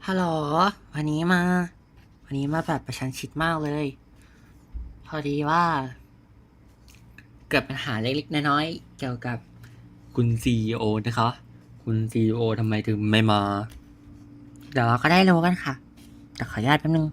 ฮัลโหลวันนี้มาวันนี้มาแบบประชันชิดมากเลย พอดีว่า เกิดปัญหาเล็กๆน้อยๆเกี่ยวกับคุณซีอีโอนะคะ คุณซีอีโอทำไมถึงไม่มา เดี๋ยวเราก็ได้รู้กันค่ะ แต่ขออนุญาตแป๊บนึง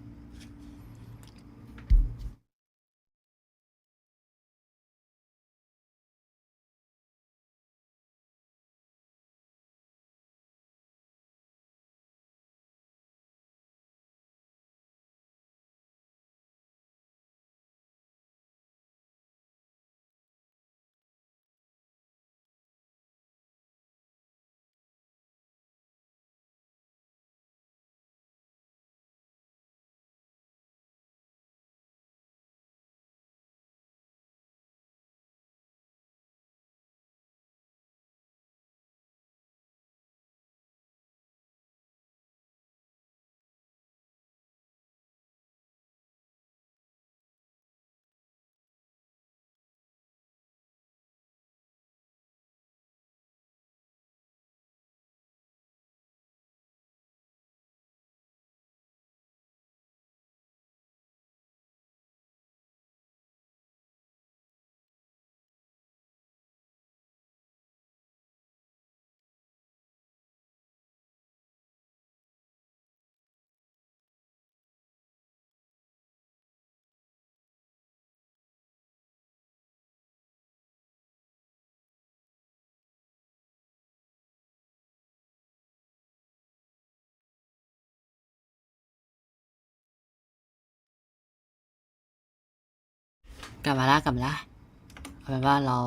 กลับมาละเอาเป็นว่าเรา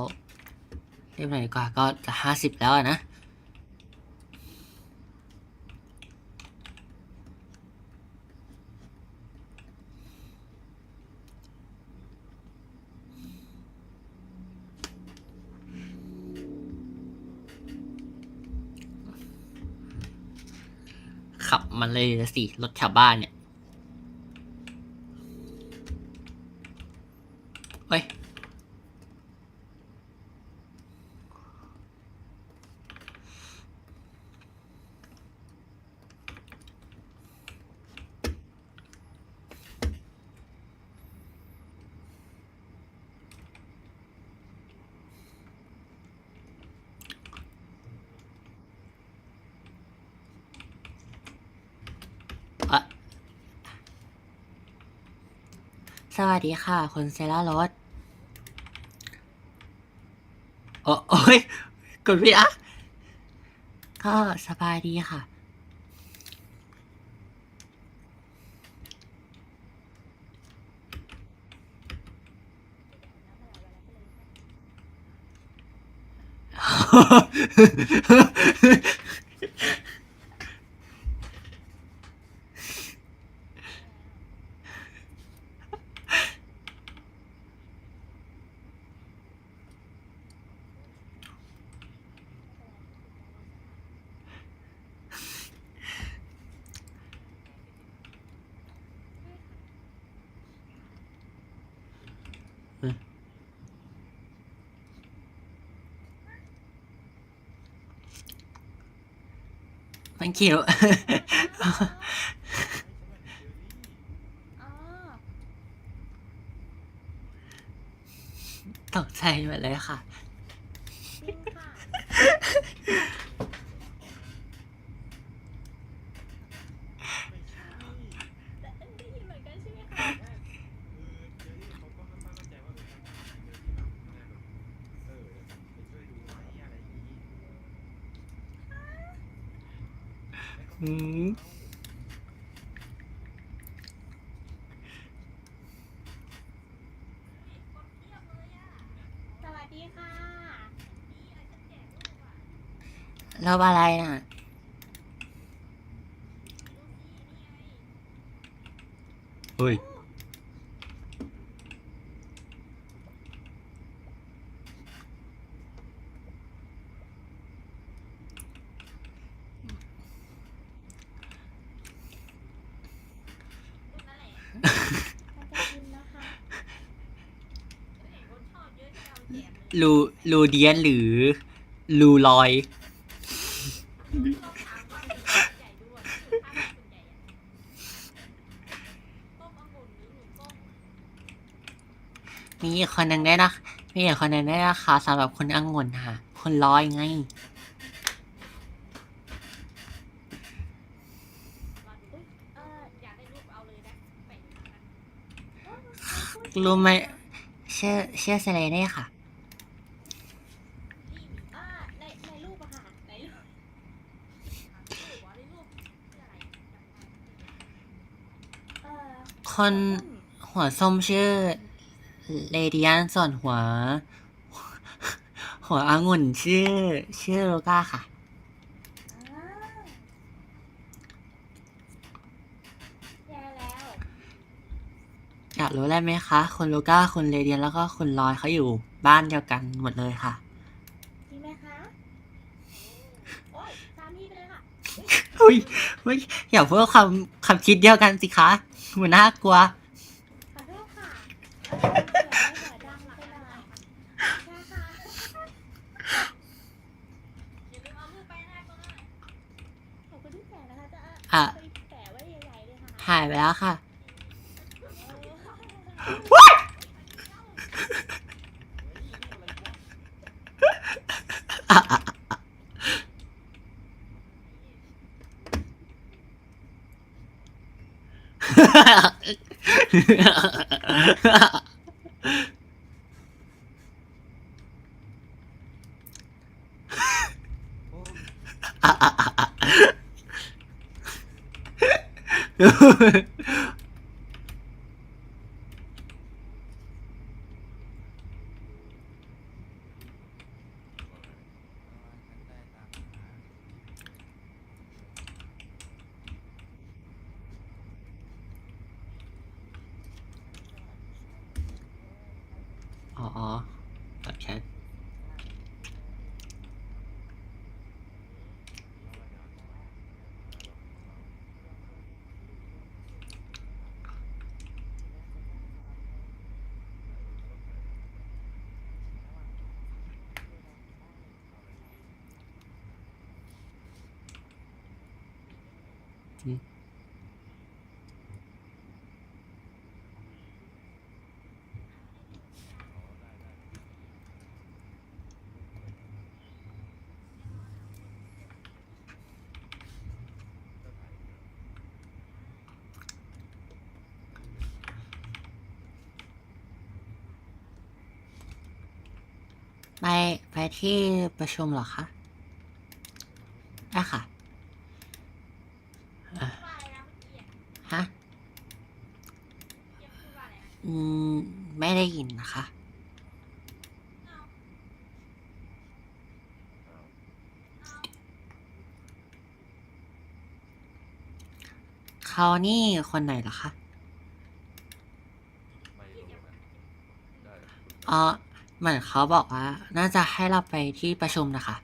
เรียบร้อยดีกว่าก็จะ50แล้วนะขับมันเลยสิรถแถวบ้านเนี่ยเฮ้ยอะสวัสดีค่ะคุณเซล่ารถโอ้ยกดไม่อะก็สบายดีค่ะ thank you อ๋อ ตกใจหมดเลยค่ะ จริงค่ะ แต่ได้ยินเหมือนกันใช่ไหมคะ อืม สวัสดีค่ะ แล้วอะไรน่ะ เฮ้ย มันจะกินนะคะ ลูลูเดียนหรือลูลอย มีอีกคนหนึ่งได้นะ มีอีกคนหนึ่งได้นะคะสำหรับคุณองุ่นค่ะ คุณลอยไง อุ๊ยอยากได้รูปเอาเลยนะไปพูด รู้ไหมเชื่อเซเลเน่ค่ะ ในรูปอะค่ะ ในรูปเอ่อ คนหัวส้มชื่อเรเดียนส่วนหัวองุ่นชื่อโลก้าค่ะ อ่าแย่แล้ว อยากรู้อะไรไหมคะ คุณโลก้าคุณเรเดียนแล้วก็คุณลอยเขาอยู่บ้านเดียวกันหมดเลยค่ะ จริงไหมคะ โอ้ยตามพี่ไปเลยค่ะ เฮ้ยอย่าพูดคำคิดเดียวกันสิคะมันน่ากลัว ขอโทษค่ะเสียงดังไปหน่อยใช่ค่ะอย่าลืมเอามือไปหน้าตรงนั้นขอบคุณที่แปะนะคะจะ อ่ะ ไปแปะไว้ใหญ่ๆเลยค่ะ หายไปแล้วค่ะ ไปที่ประชุมเหรอคะได้ค่ะ ว่าอะไรนะเมื่อกี้อ่ะ ฮะ เมื่อกี้พูดว่าอะไรนะ อืม ไม่ได้ยินนะคะ เอ้าเอ้า เขานี่คนไหนเหรอคะ พี่จะ อ๋อ เหมือนเขาบอกว่า น่าจะให้เราไปที่ประชุมนะคะ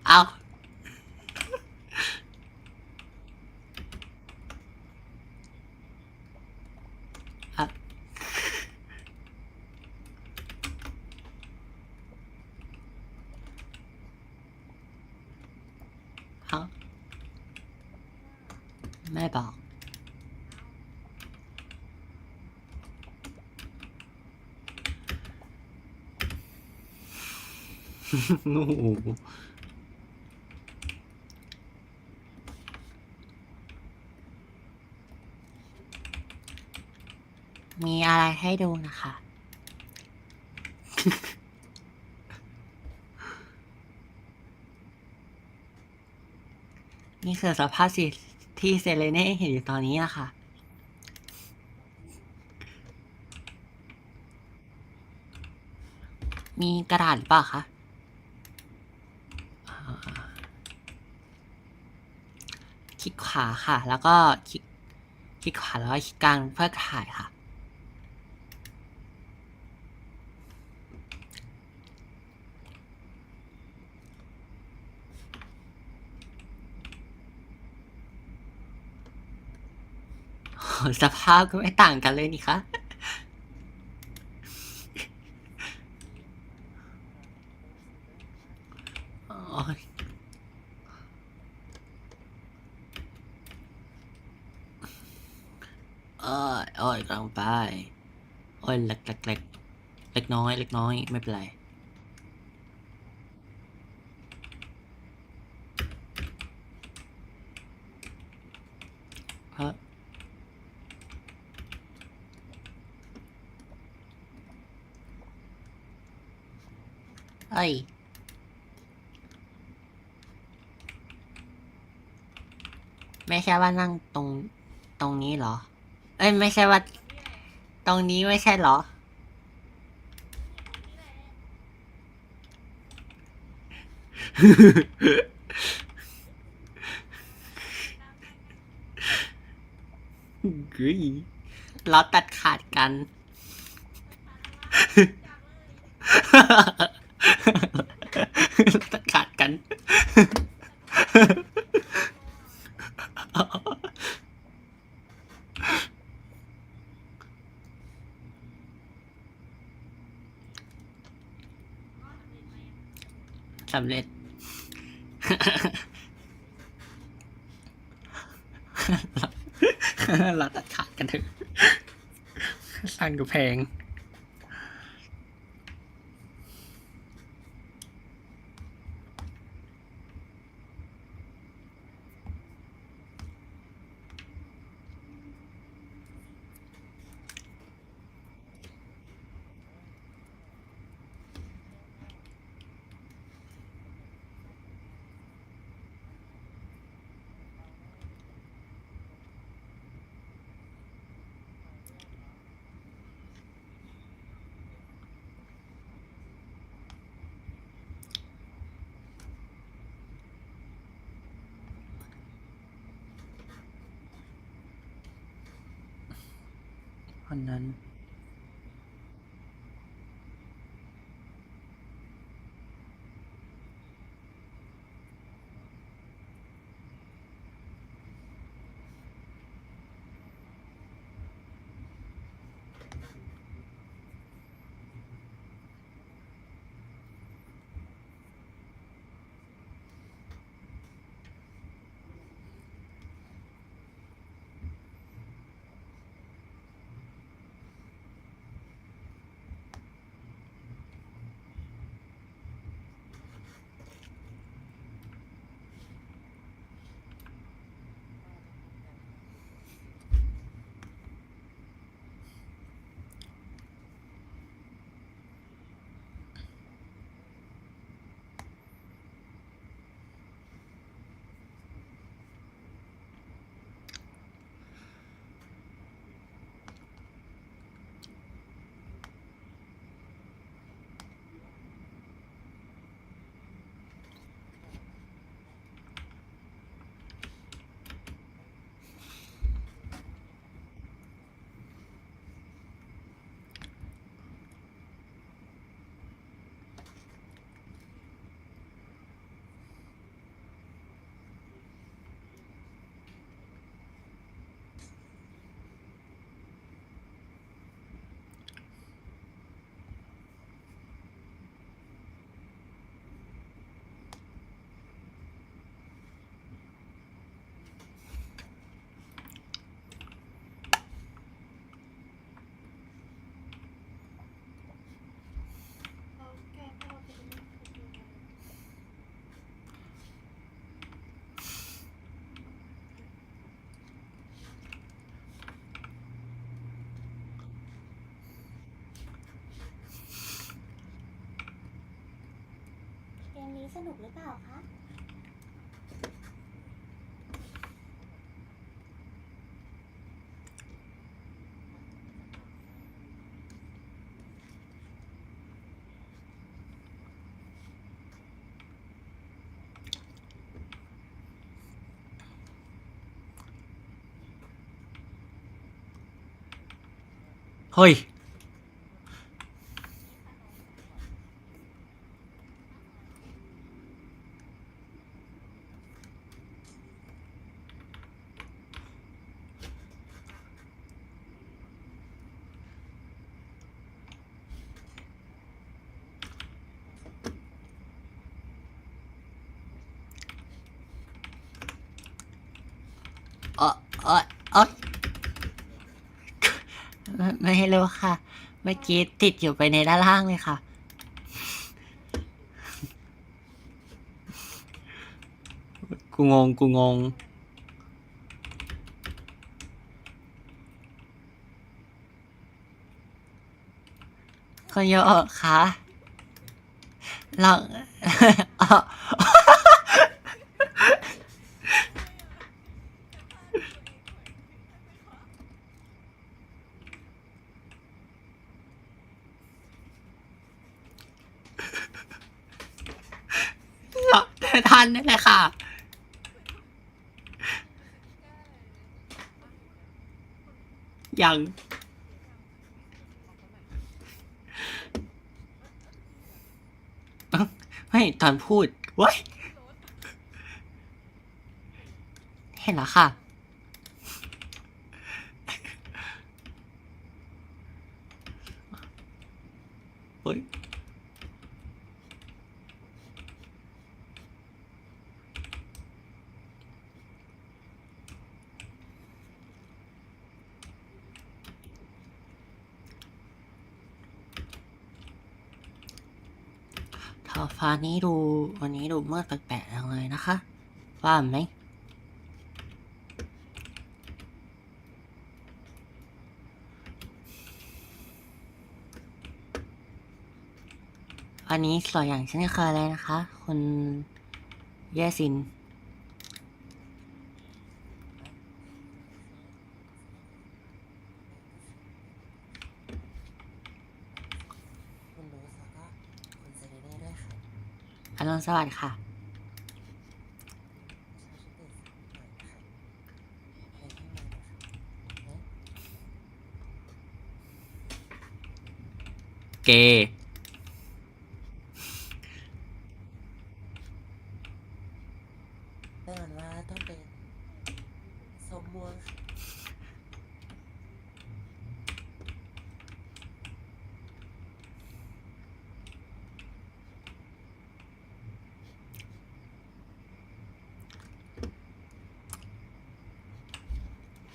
เอาเอาเอาไม่บอก โอ้โหมีอะไรให้ดูนะคะ นี่คือสภาพสิที่เซเลเน่เห็นอยู่ตอนนี้นะคะ มีกระดาษหรือเปล่าคะอ่าคลิกขวาค่ะ แล้วก็คลิกขวาแล้วก็คลิกกลางเพื่อถ่ายค่ะ สภาพก็ไม่ต่างกันเลยนี่คะโอ้ยโอ้ยกำลังไป โอ้ยเล็กน้อยไม่เป็นไรเพราะเอ้ย ไม่ใช่ว่านั่งตรงนี้เหรอ เอ้ย ไม่ใช่ว่า ตรงนี้แหละตรงนี้ไม่ใช่เหรอ ตรงนี้แหละนั่ง กึยล้อตัดขาดกัน ล้อตัดขาดกัน สำเร็จ เราตัดขาดกันเถอะสั่งดูแพง คนนั้นเกมนี้สนุกหรือเปล่าคะ เฮ้ยเออเออเออไม่รู้ค่ะ เมื่อกี้ติดอยู่ไปในด้านล่างเลยค่ะ กูงงคุณโยคะลอง ทันนั่นแหละค่ะ ยังไม่ตอนพูดว้ยเห็นแล้วค่ะเฮ้ยท้องฟ้านี้ดูวันนี้ดูมืดแปลกๆจังเลยนะคะ ว่าไหม อันนี้สวยอย่างเช่นเคยเลยนะคะ คุณเยสิน คุณรู้แล้วก็คุณเซเลเน่ด้วยค่ะ อรุณสวัสดิ์ค่ะ เช้าชุดตื่นสายหน่อยนะคะเพลงที่มาเลยค่ะ เกย์ แน่นอนว่าต้องเป็นส้มม่วงค่ะ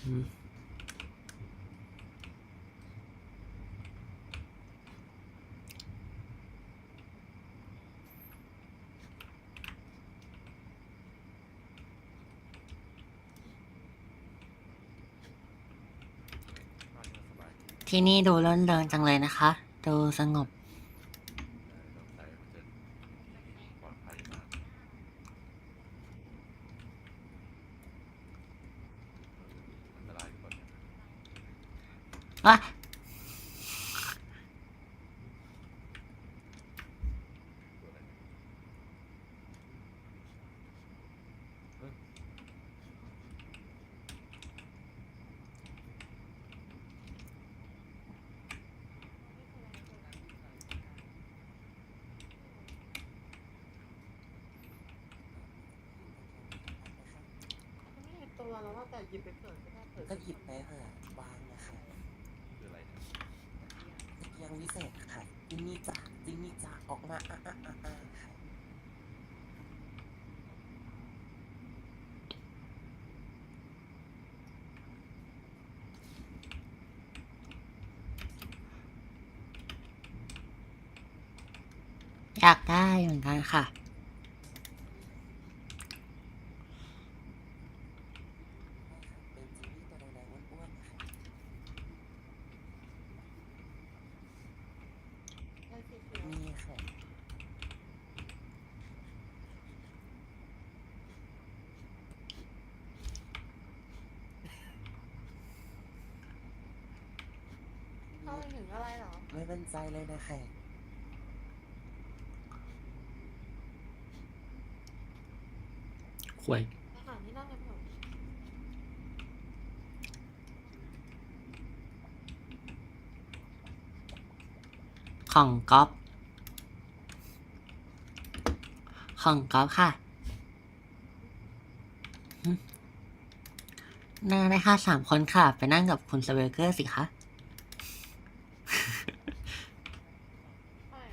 อืมที่นี่ดูร่นเริงจังเลยนะคะ ดูสงบ อ่ะ ไม่เห็นตัวแล้วว่าแต่หยิบไปเปิดก็ได้เปิด ก็หยิบไปเถอะวางนะคะตะเกียงวิเศษค่ะจินนี่จ้าจินนี่จ้าออกมาค่ะ อยากได้เหมือนกันค่ะ เป็นจินนี่ตัวแดงๆอ้วนๆค่ะ ได้สีเขียว นี่ค่ะ เข้าไปถึงอะไรเหรอ ไม่มั่นใจเลยนะคะ ควย อาหารที่นั่งกันหมด ของก๊อฟของก๊อฟค่ะหึนั่งได้ค่ะ3 คนค่ะ ไปนั่งกับคุณสเวลเกอร์สิคะ ใช่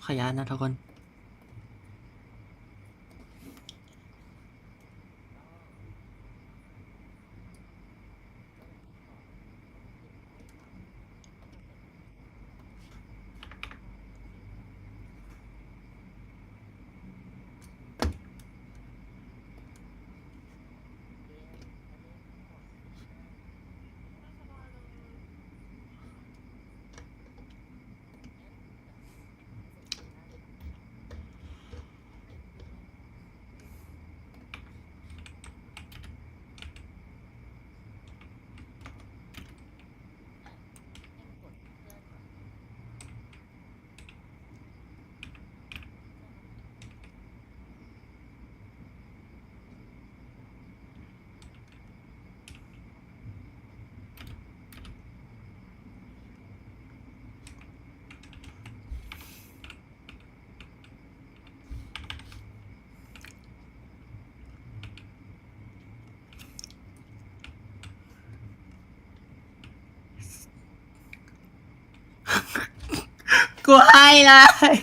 ขออนุญาตนะทุกคน กูให้เลย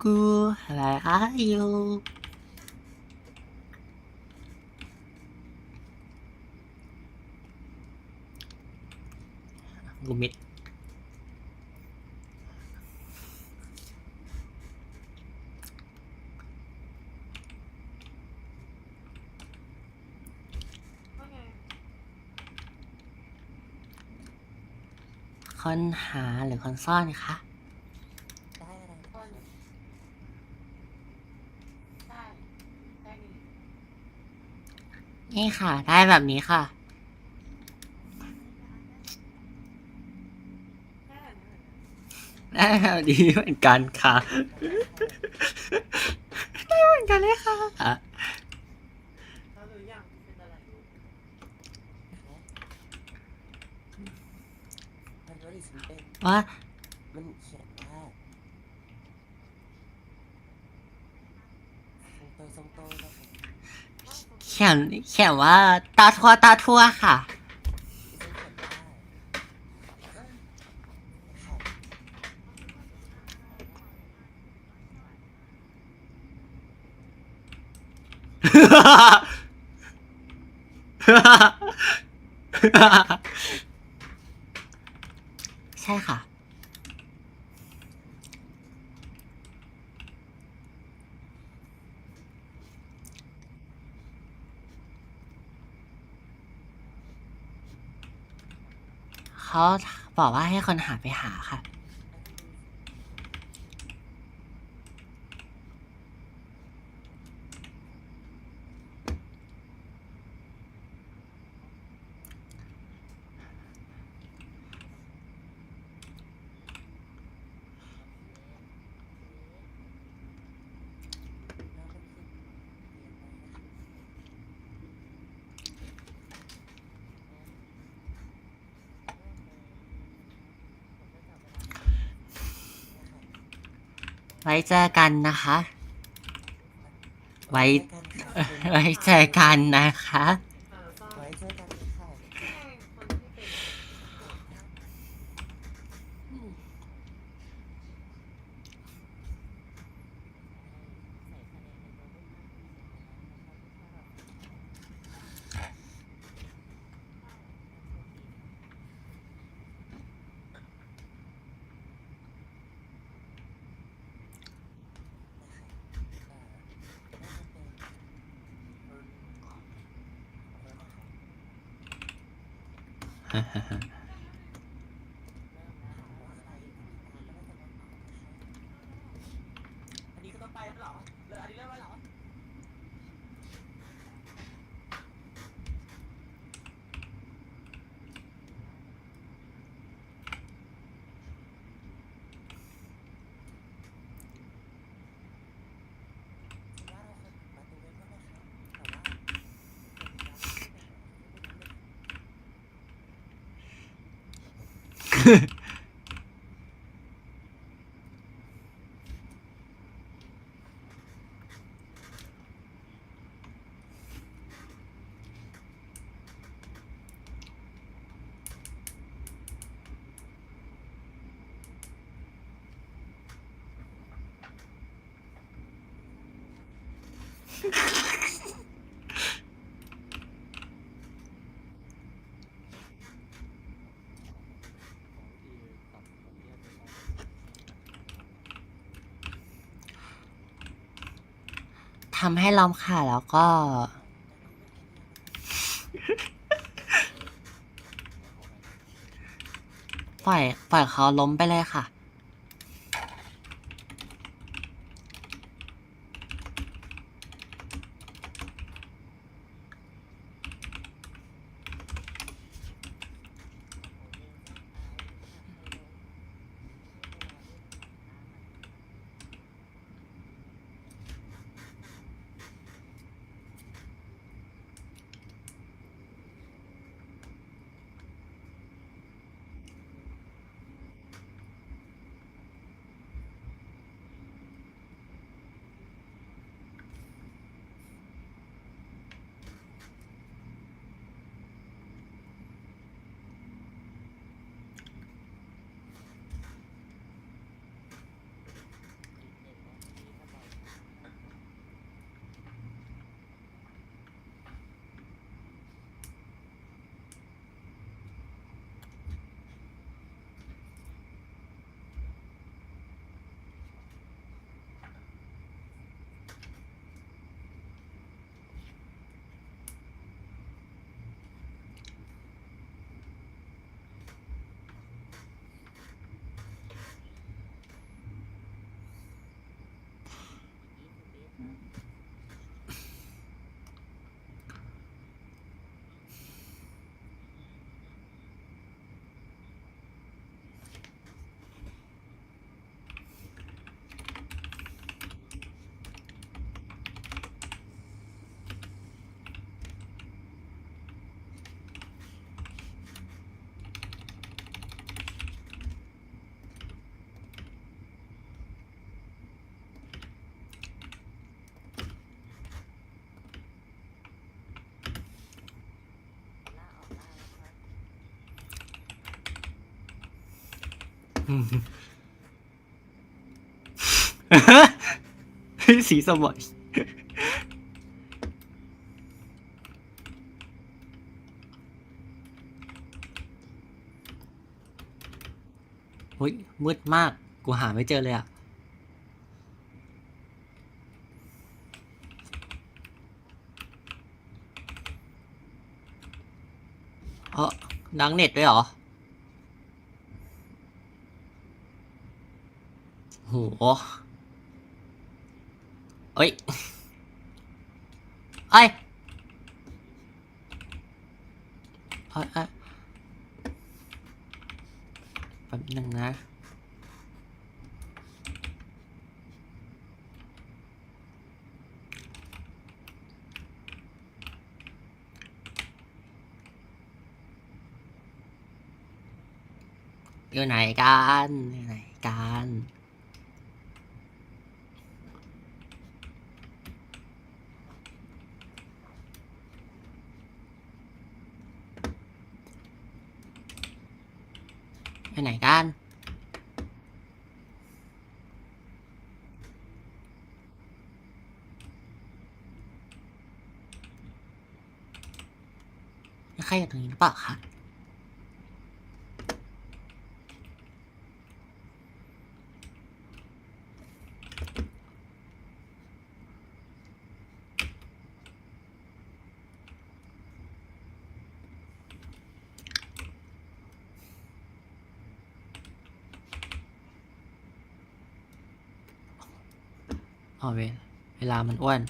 กูอะไรอายุกูมิด ว่าไง คนหาหรือคนซ่อนคะ ได้อะไรนะ คน ได้ได้ดี นี่ค่ะ ได้แบบนี้ค่ะ ได้แบบนี้เหมือนกัน ได้แบบนี้เหมือนกันค่ะ ได้เหมือนกันเลยค่ะ เรารู้ยังเป็นอะไรรู้ มันก็ดิฉันเป็น ว่า มันเขียนว่าทรงโตแล้วค่ะ เขียนว่าตาทั่วค่ะ ดิฉันเขียนว่าค่ะ ใช่ค่ะ เขาบอกว่าให้คนหาไปหาค่ะ แล้วมันคือเขียนอะไรนะคะ ไว้เจอกันนะคะ ไว้ เจอกันค่ะคุณ ไว้เจอกันนะคะ ซ่อน ไว้เจอกันค่ะ ใช่คนที่เป็น อันนี้ก็ต้องไปแล้วเหรอหรืออันนี้เริ่มแล้วเหรอ คิดว่าเราควรปิดประตูไว้ด้วยนะคะแต่ว่าทำให้ลำค่ะแล้วก็ ปล่อยเขาล้มไปเลยค่ะ สีสมอยเฮ้ยมืดมาก กูหาไม่เจอเลยอะเออดังเน็ตด้วยเหรอ โหเอ้ยเอ้ยเอ้ยเอ้ยแป๊บนึงนะ อยู่ไหนกันอยู่ไหนกันอยู่ไหนกันมีใครอยู่ตรงนี้หรือเปล่าคะอ๋อเวลามันอ้วน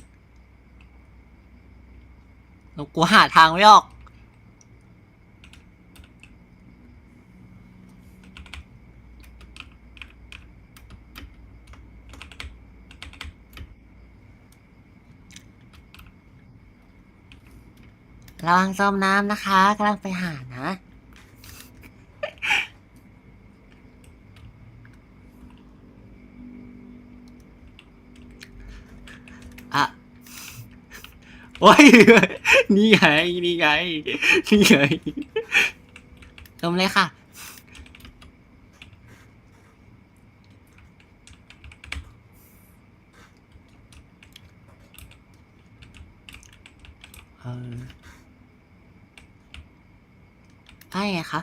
แล้วกูหาทางไม่ออกระวังจมน้ำนะคะกำลังไปหานะอ่ะโอ้ย นี่ไง นี่ไง นี่ไงจมเลยค่ะเออไอ้ไงคะ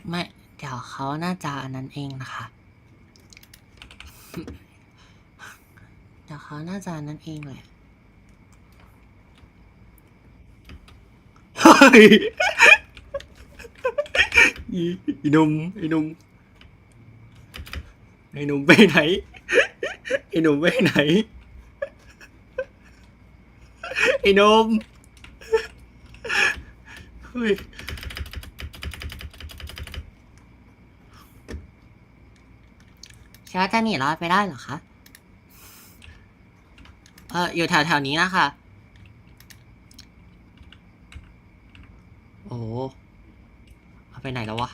ไม่ เดี๋ยวเขาน่าจะอันนั้นเองนะคะ เดี๋ยวเขาน่าจะอันนั้นเองแหละเฮ้ยอีหนุ่มไอ้หนุ่มไอ้หนุ่มไปไหนไอ้หนุ่มไปไหนไอ้หนุ่มเฮ้ยคิดว่าจะหนีรอดไปได้เหรอคะอยู่แถวๆนี้นะคะโอ้เอาไปไหนแล้ววะ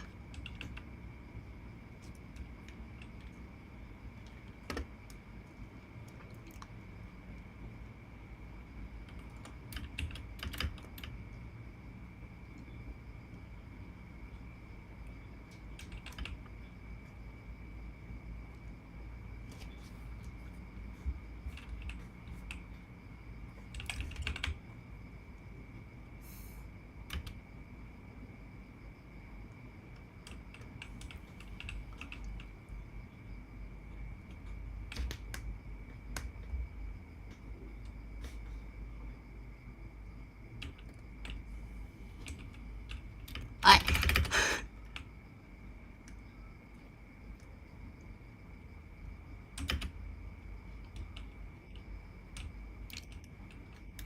ไอ้ย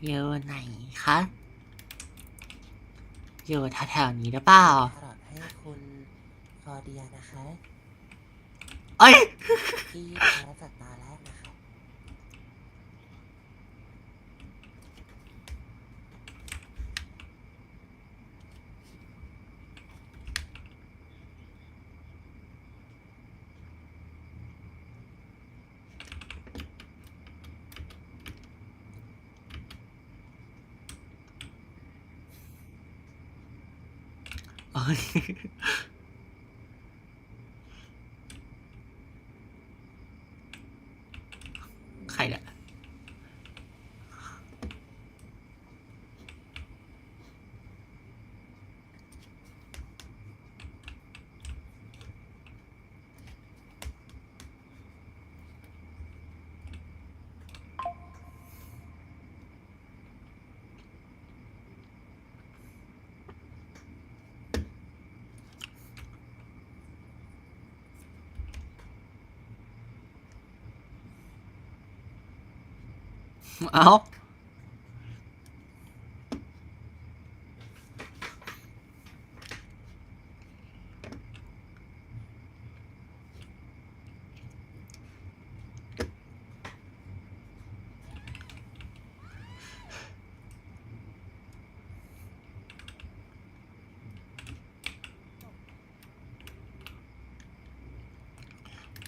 อยู่ไหนคะอยู่แถวๆนี้หรือเปล่าแครอทให้คุณคอเดียนะคะ เอ้ย ที่แพ้จากตาแรกนะคะ เอ้ย ใครเนี่ย เอ้า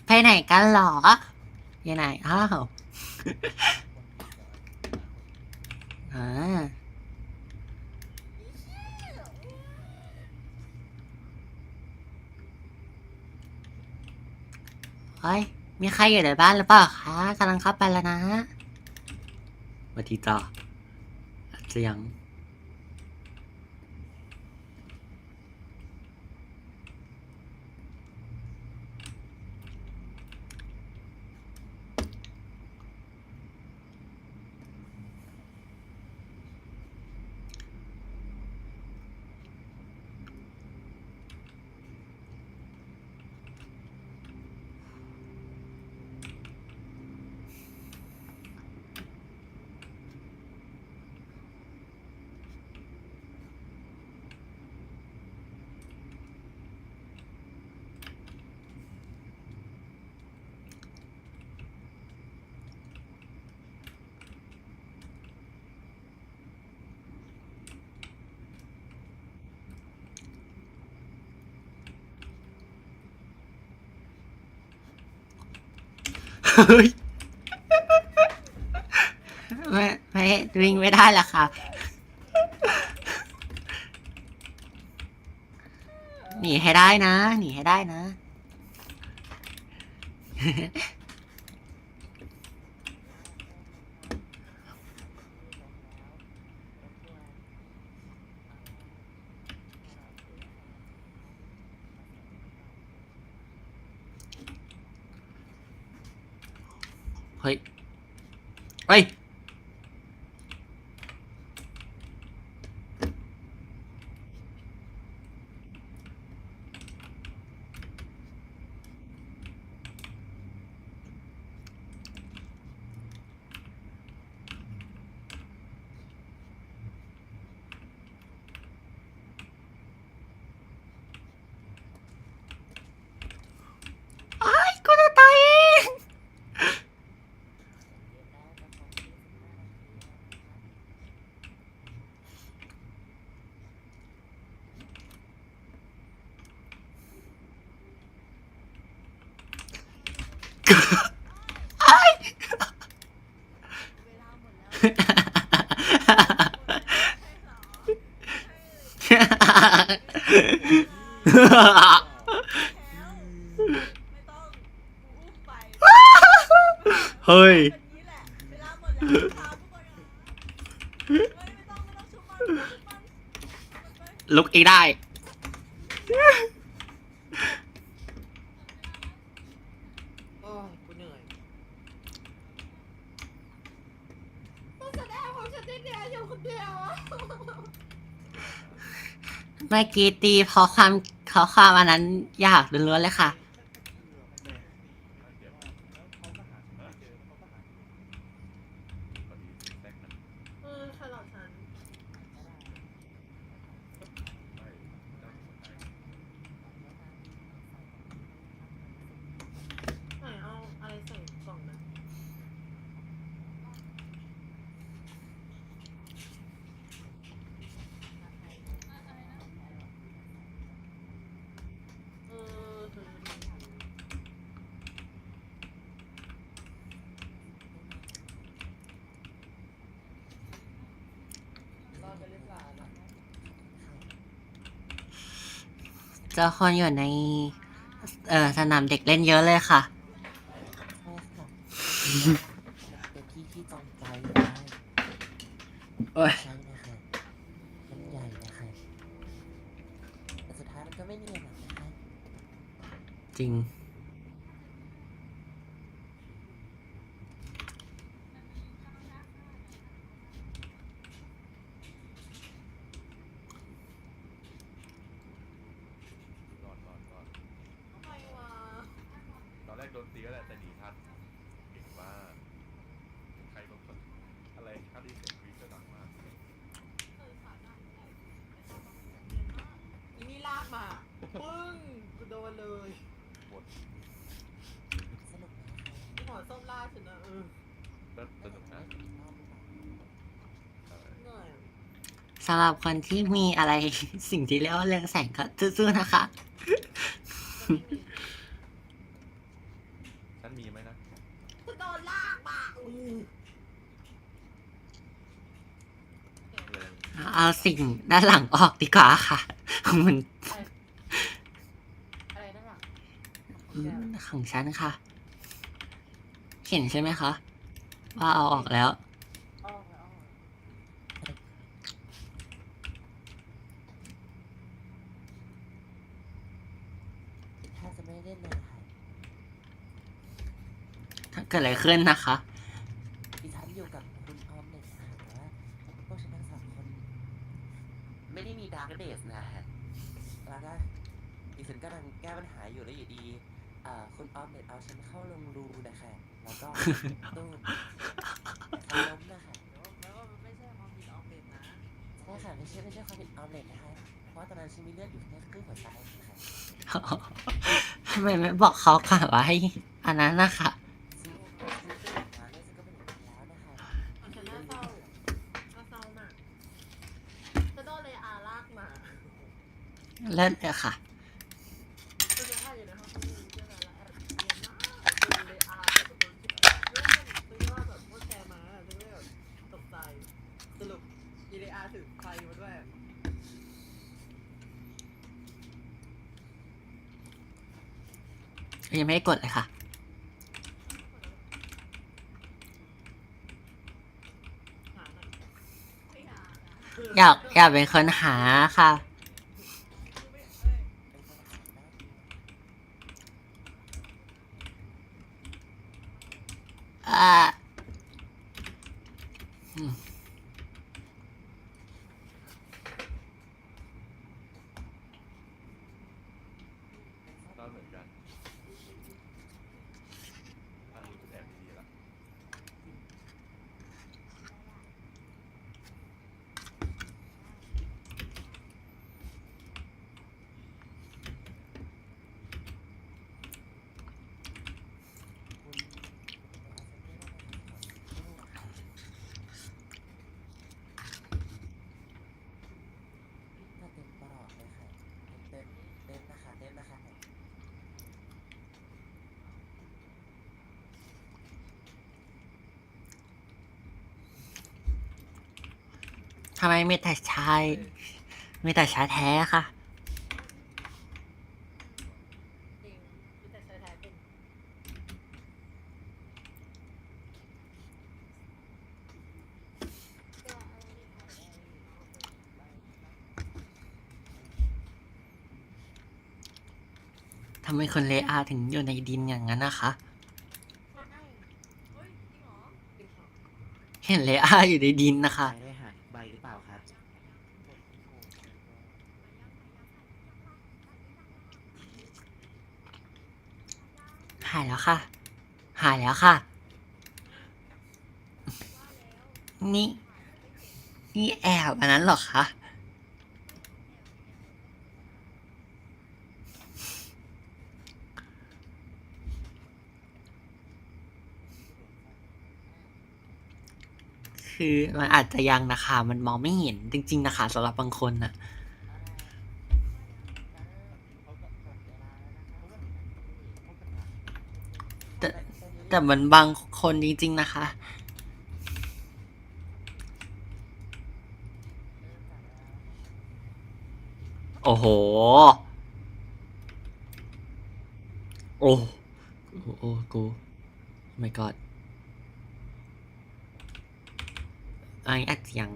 ไปไหนกันหรอยังไงอ้าว อ่าเฮ้ย มีใครอยู่ในบ้านหรือเปล่าคะกำลังเข้าไปแล้วนะสวัสดีจ้าอาจจะยัง เฮ้ยไม่วิ่งไม่ได้ละค่ะ หนีให้ได้นะ หนีให้ได้นะ เฮ้ย เฮ้ย อ้ายกูจะตายเอง อ้าย เวลาหมดแล้วใช่เหรอไม่ต้องกูอุ้มไป เฮ้ย แบบนี้แหละเวลาหมดแล้วพาทุกคนนะเฮ้ยไม่ต้องชุบมันชุบมัน ลุกอีกได้ โอ้ยกูเหนื่อย ต้องแสดงความฉันได้เนี่ยอยู่คนเดียวอะ เมื่อกี้ตีเพราะความอันนั้นอยากล้วนๆเลยค่ะ ฉลอดฉันไหนเอาอะไรใส่กล่องนะเออรอดไปหรือเปล่านะ เจอคนอยู่ใน สนามเด็กเล่นเยอะเลยค่ะ ใช่ค่ะ ที่จงใจได้ โอ้ย ใช่นะคะมันใหญ่นะคะแต่สุดท้ายมันก็ไม่เนียนหรอกนะคะ จริง รอด ทำไมวะ ตอนแรกโดนตีก็แหละแต่หนีทันเก่งมากใครบางคนอะไรถ้าได้ยินเสียงกรี๊ดจะดังมาก อีนี่ลากมาปึ้งกูโดนเลย หมด สนุกไหมคะ อีหมอส้มลากฉันนะก็สนุกนะ อีกรอบหรือเปล่า เหนื่อย สำหรับคนที่มีอะไร สิ่งที่เรียกว่าเรืองแสงก็สู้ๆนะคะ ฉันมีไหมนะ กูโดนลากมา เลย เอาสิ่งด้านหลังออกดีกว่าค่ะ มัน อะไรนั่นหรอ ของฉันค่ะ เห็นใช่ไหมคะ ว่าเอาออกแล้ว อ้อแล้ว ถ้าจะไม่เล่นเลยค่ะ ถ้าเกิดอะไรขึ้นนะคะ ดิฉันอยู่กับคุณออมเด็กนะคะแต่ว่าพวกฉันทั้งสองคน ไม่ได้มีดาร์กเดสนะฮะแล้วก็ดิฉันกำลังแก้ปัญหาอยู่แล้วอยู่ดีคุณออมเด็กเอาฉันเข้าลงรูนะคะแล้วก็ตู้เขาล้มนะคะ แล้วก็ไม่ใช่ความผิดออมเด็ดนะ ใช่ค่ะไม่ใช่ความผิดออมเด็กนะคะเพราะว่าตอนนั้นฉันมีเลือดอยู่แค่ครึ่งหัวใจนะคะ ทำไมไม่บอกเขาค่ะว่าให้อันนั้นนะคะ ซึ่งตื่นมาเนี่ยฉันก็เป็นอย่างนี้แล้วนะคะ ฉันน่าเศร้าน่าเศร้ามากจะโดนเลยอาลากมา เล่นเลยค่ะ ก็จะให้อยู่ในห้องนี้เรื่องอะไรแอบเรียนมากคือเลยอาแบบโดนคิดเรื่องคือว่าแบบพวกแกมาฉันก็แบบตกใจสรุปอีเลอาถือไฟมาด้วย ยังไม่ได้กดเลยค่ะ หาหน่อยไม่หา อยากเป็นคนหาค่ะ เป็นคนหาได้ดี อ่าอืม รอดเหมือนกันอันนี้คุณแอบดีๆละ คุณถ้าเต็มปลอดเลยค่ะเต็มนะคะเต็มนะคะ ทำไมมีแต่ชาย มีแต่ชายแท้ค่ะ จริงคือแต่ชายแท้เป็น ทำไมคนเลอาถึงอยู่ในดินอย่างนั้นนะคะ เฮ้ยจริงเหรอจริงเหรอ เห็นเลอาอยู่ในดินนะคะ ใบได้ค่ะใบหรือเปล่าครับ หายแล้วค่ะ หายแล้วค่ะ นี่ นี่แอบอันนั้นเหรอคะ คือมันอาจจะยังนะคะ มันมองไม่เห็นจริง ๆ นะคะสำหรับบางคนน่ะ แต่แต่มันบางคนจริง ๆ นะคะ โอ้โห โอ้ โอ้กู my god อันนี้อาจจะยัง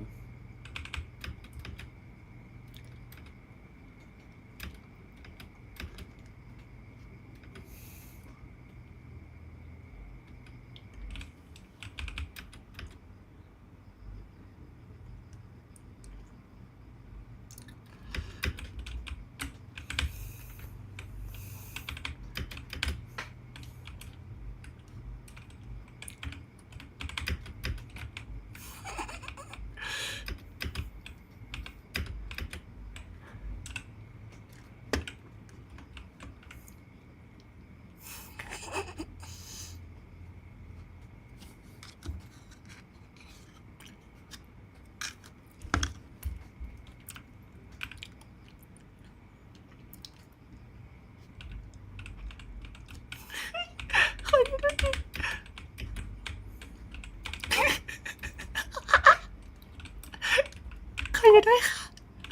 ใครจะได้ค่ะ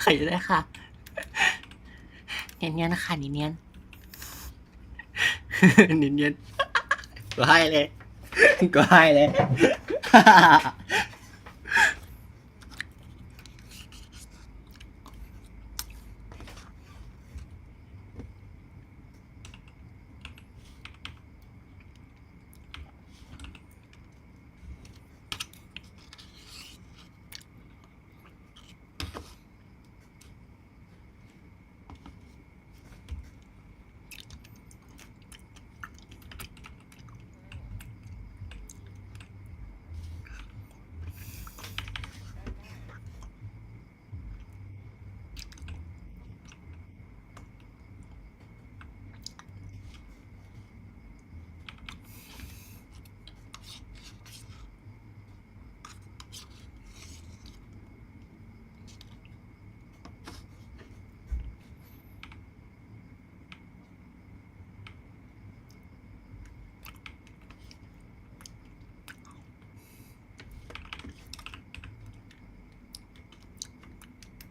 ใครจะได้ค่ะเนียนๆนะคะเนียนๆ เนียนๆกูให้เลยกูให้เลย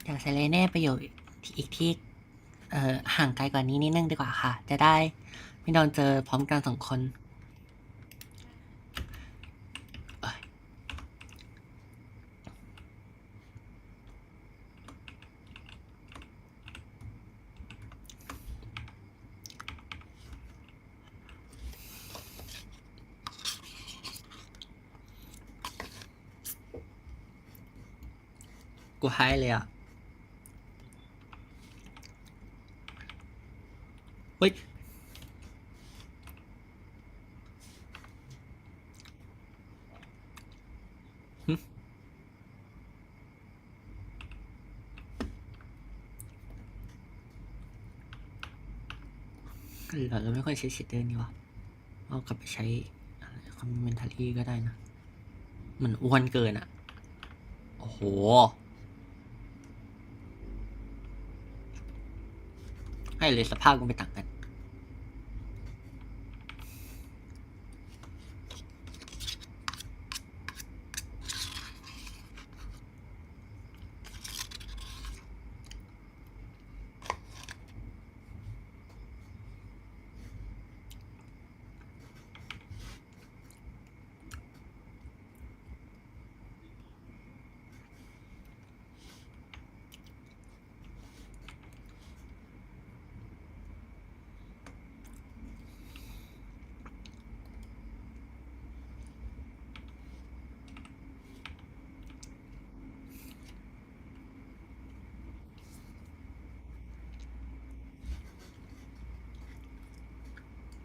อย่างเซเลเน่ประโยชน์อีกที่ห่างไกลกว่านี้นิดนึงดีกว่าค่ะ จะได้ไม่โดนเจอพร้อมกัน2 คนเอ้ยกูให้เลยอ่ะเฮ้ยหึเราไม่ค่อยใช้ชิดเดินนี่วะเอากลับไปใช้คอมเมนทารี่ก็ได้นะ มันอ้วนเกินอ่ะ โอ้โห ให้เลยสภาพกูไม่ต่างกัน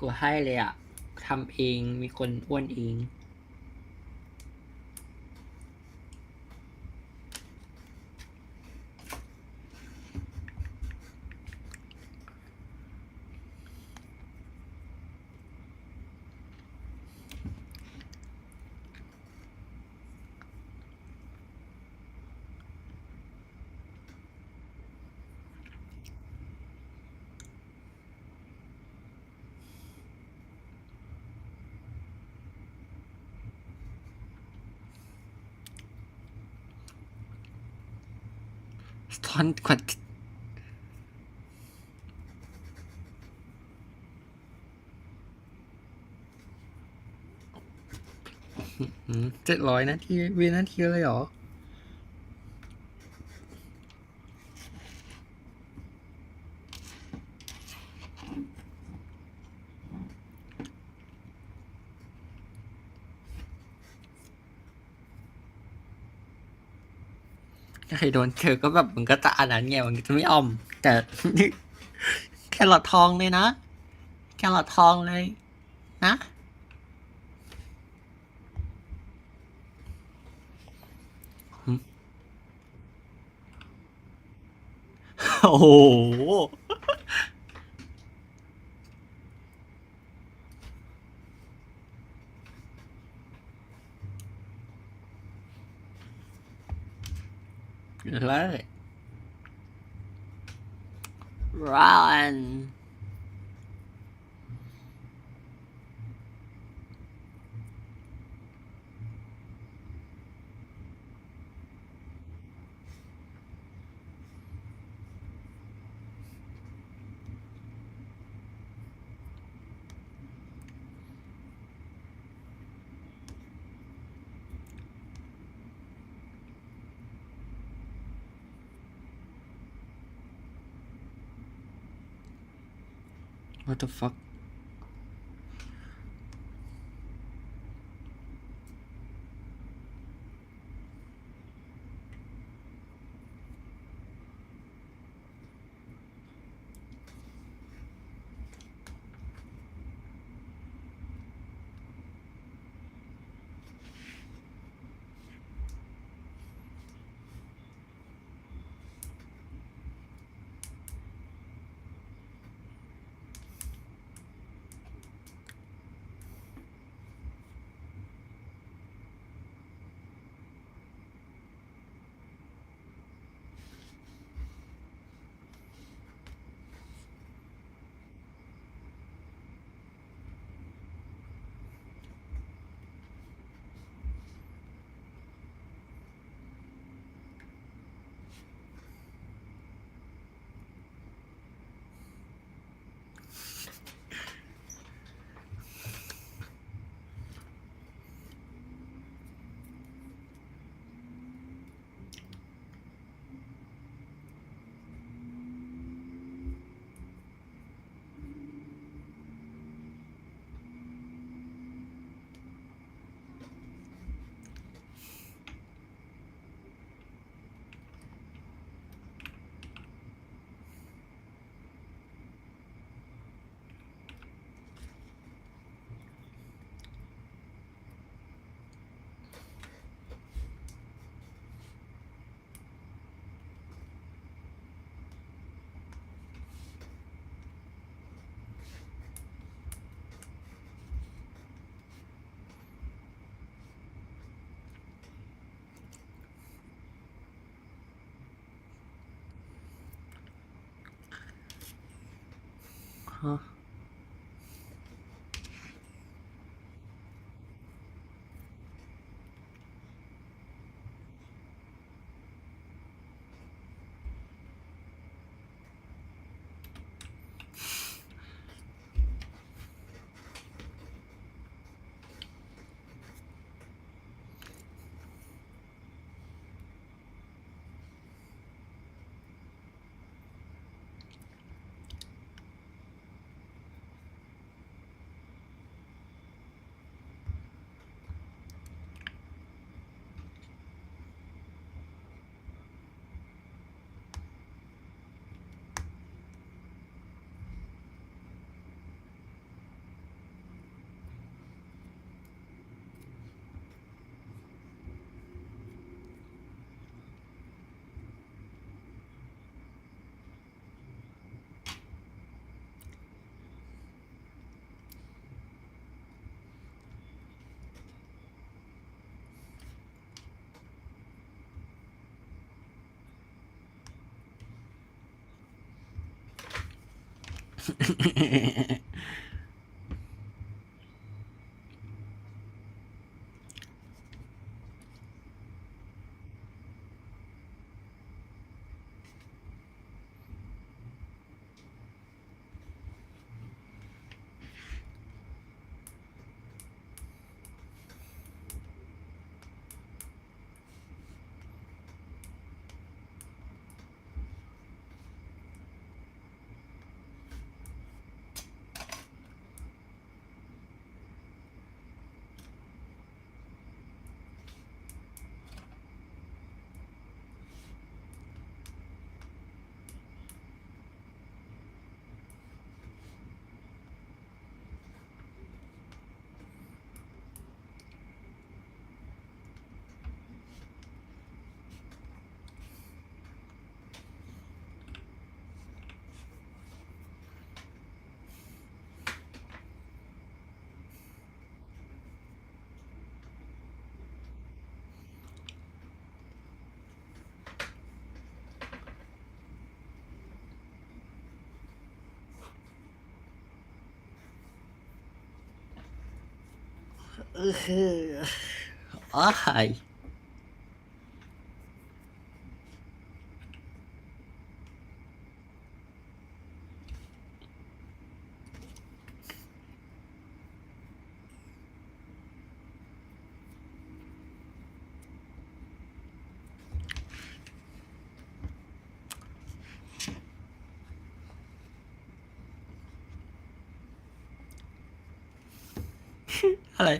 กูให้เลยอ่ะ ทำเอง มีคนอ้วนเองสะท้อนกว่า700 นาทีวินาทีเลยเหรอ ถ้าใครโดนเจอก็แบบมันก็จะอันนั้นไงมันก็จะไม่ออม แต่ แครอททองเลยนะ แครอททองเลยนะ โอ้โห เลิศ run what the fuck huh เอออ้ายอะไร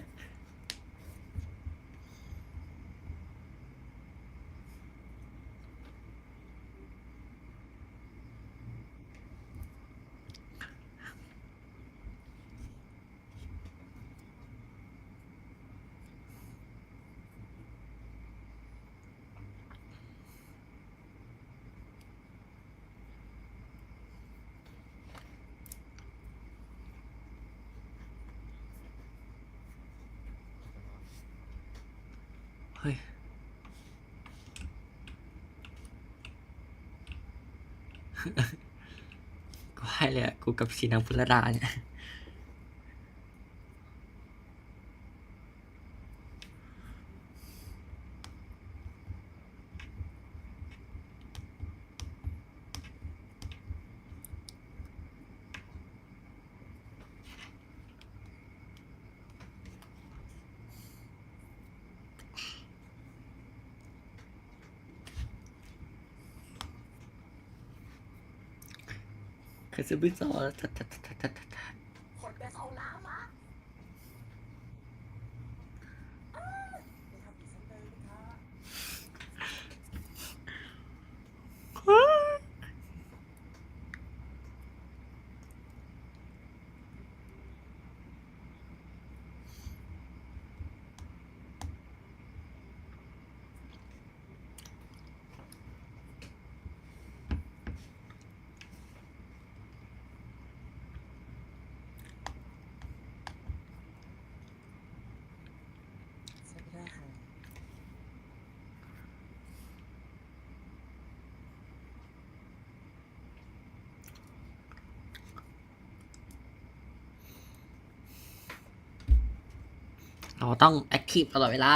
เฮ้ย กูให้เลยอะกูกับสีนางพุรดาเนี่ย คาซึบิโซะทัดทัดทัดทัดทัดทัด คนไปเข้าน้ำมาไม่ทำอีกสักเลยนะคะ ใช่ไม่ได้ค่ะ เราต้องแอคทีฟตลอดเวลา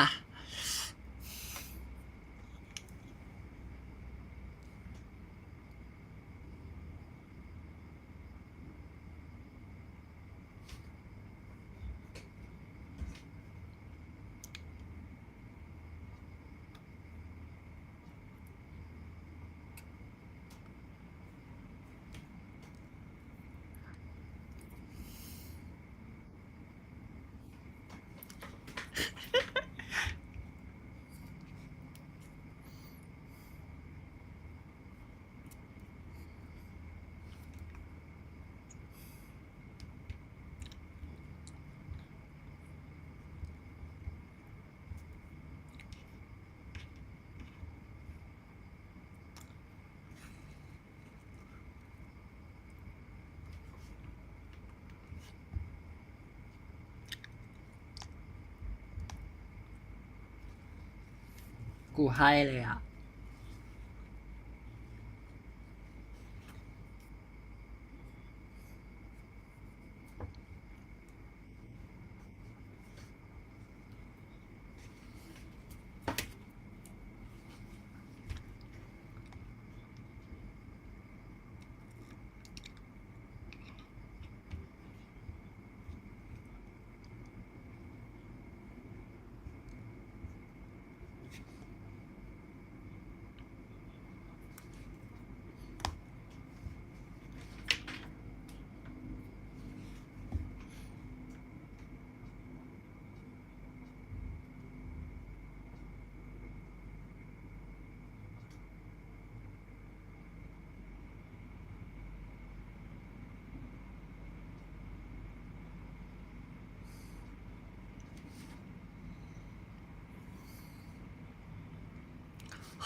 กูให้เลยอ่ะ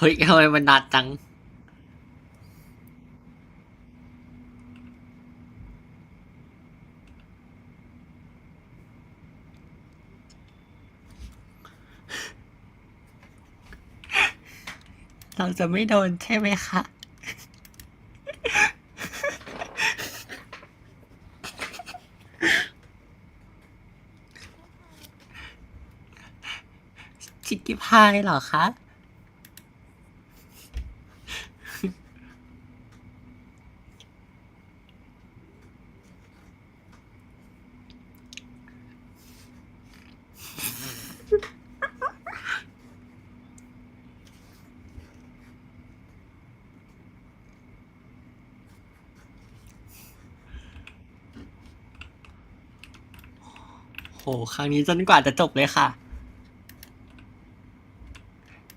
เฮ้ยทำไมมันนานจัง เราจะไม่โดนใช่ไหมคะ ชิคกี้พายเหรอคะ โห ครั้งนี้จนกว่าจะจบเลยค่ะ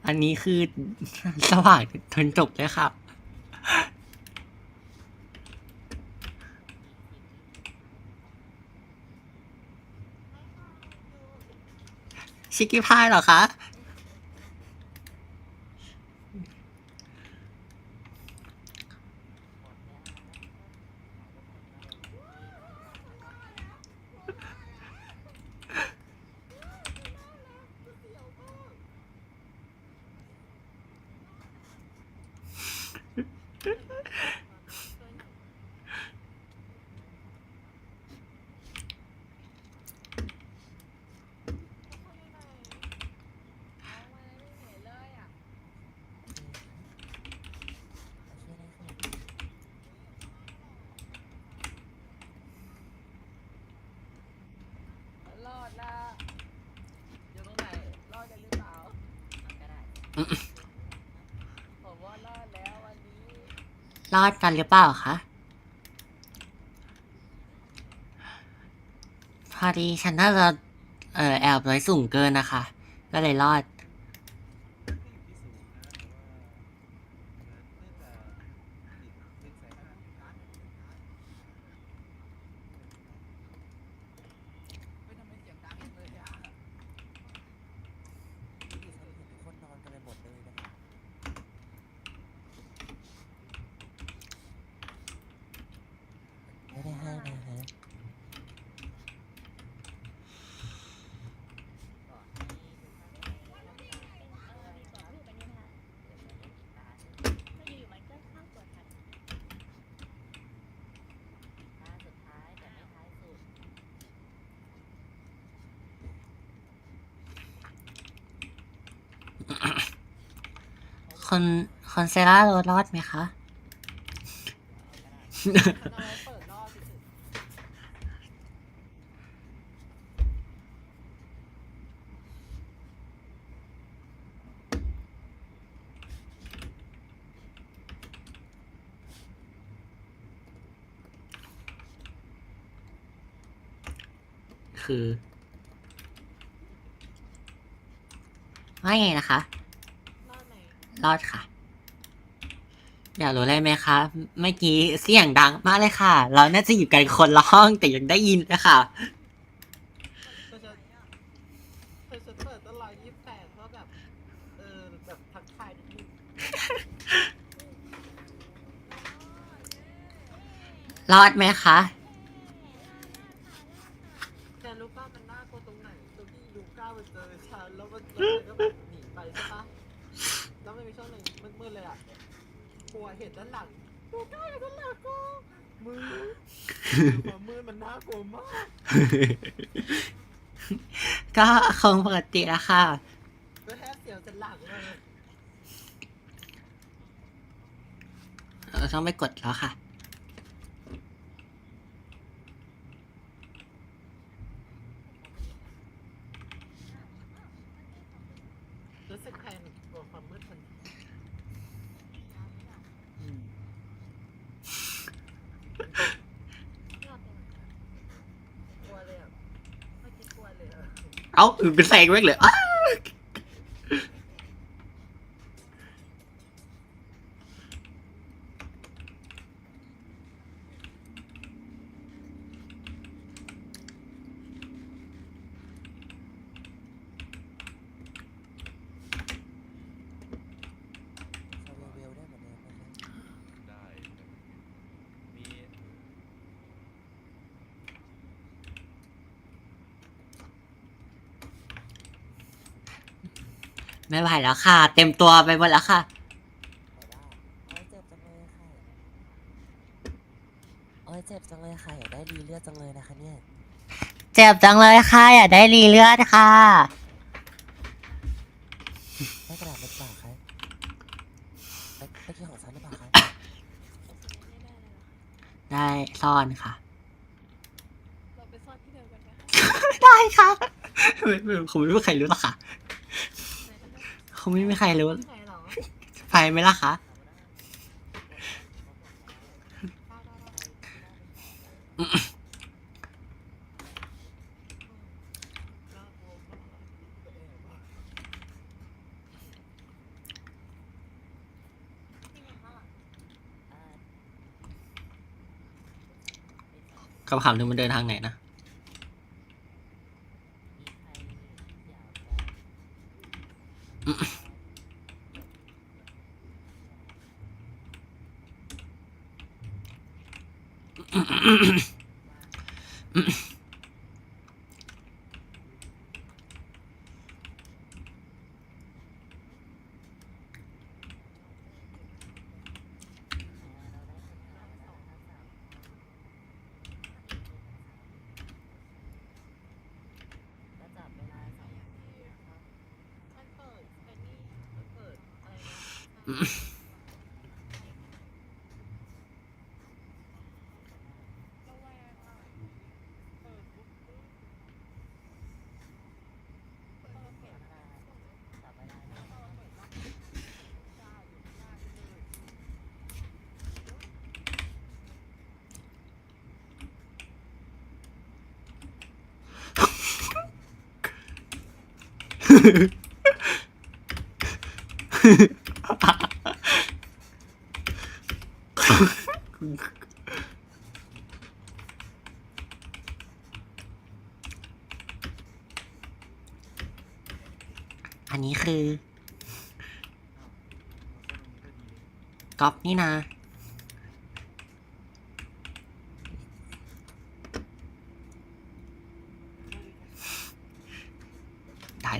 อันนี้คือ สว่างจนจบเลยค่ะ ชิคกี้พายเหรอคะ รอดนะอยู่ตรงไหนรอดกันหรือเปล่าก็ได้ผมว่ารอดแล้ววันนี้ รอดกันหรือเปล่าคะ พอดีฉันน่าจะแอบไว้สูงเกินนะคะ ก็เลยรอด ที่ฉันเห็นทุกคนนอนกันไปหมดเลยนะคะไม่ได้ให้นะฮะ คนเซราโรรอดไหมคะ ฉันเอาไว้เปิดรอบเฉย คือว่าไงนะคะ ๆรอดไหน รอดค่ะ อยากรู้อะไรไหมคะ เมื่อกี้เสียงดังมากเลยค่ะ เราน่าจะอยู่กันคนละห้องแต่ยังได้ยินเลยค่ะ แต่ฉันเปิดตั้ง128เพราะแบบแบบทักทายนิดนึง รอดไหมคะ แต่รู้ป่ะมันน่ากลัวตรงไหนตรงที่ลูก้ามาเจอฉันแล้วมันก็แบบหนีไปใช่ปะแล้วมันมีช่วงหนึ่งมืดๆเลยอ่ะกลัวเห็นด้านหลังลูก้าอยู่ด้านหลังกูมือความมืดมันน่ากลัวมาก ก็คงปกติแล้วค่ะ ก็แทบเสียวจะหลังเลย ต้องไปกดแล้วค่ะ รู้สึกแพนิคกลัวความมืดทันทีกลัวเลยอ่ะเมื่อกี้กลัวเลยอ่ะ เอ้าเป็นแสงแม่งเลยอ้าว ซาเวเวลได้เหมือนเดิมนะคะ ได้มี ไม่ไหวแล้วค่ะ เต็มตัวไปหมดแล้วค่ะ แต่ว่าโอ้ยเจ็บจังเลยค่ะโอ้ยเจ็บจังเลยค่ะอยากได้รีเลือดจังเลยนะคะเนี่ย เจ็บจังเลยค่ะ อยากได้รีเลือดค่ะ ได้กระดาษหรือเปล่าคะไปที่ของฉันหรือเปล่าคะ ได้ซ่อนค่ะ เราไปซ่อนที่เดิมกันไหมคะ ได้ค่ะคงไม่มีใครรู้หรอกค่ะ ไหนนะคะ คงไม่มีใครรู้ ที่ไหนเหรอ ไปไหมล่ะคะ คำถามหนึ่งมันเดินทางไหนนะ มันเปิดไอ้นี่มันเปิดอะไรนะ ระแวงอ่ะเปิดบุ๊กบุ๊กเปิดเปิดอันนี้คือก๊อปนี่นะ ได้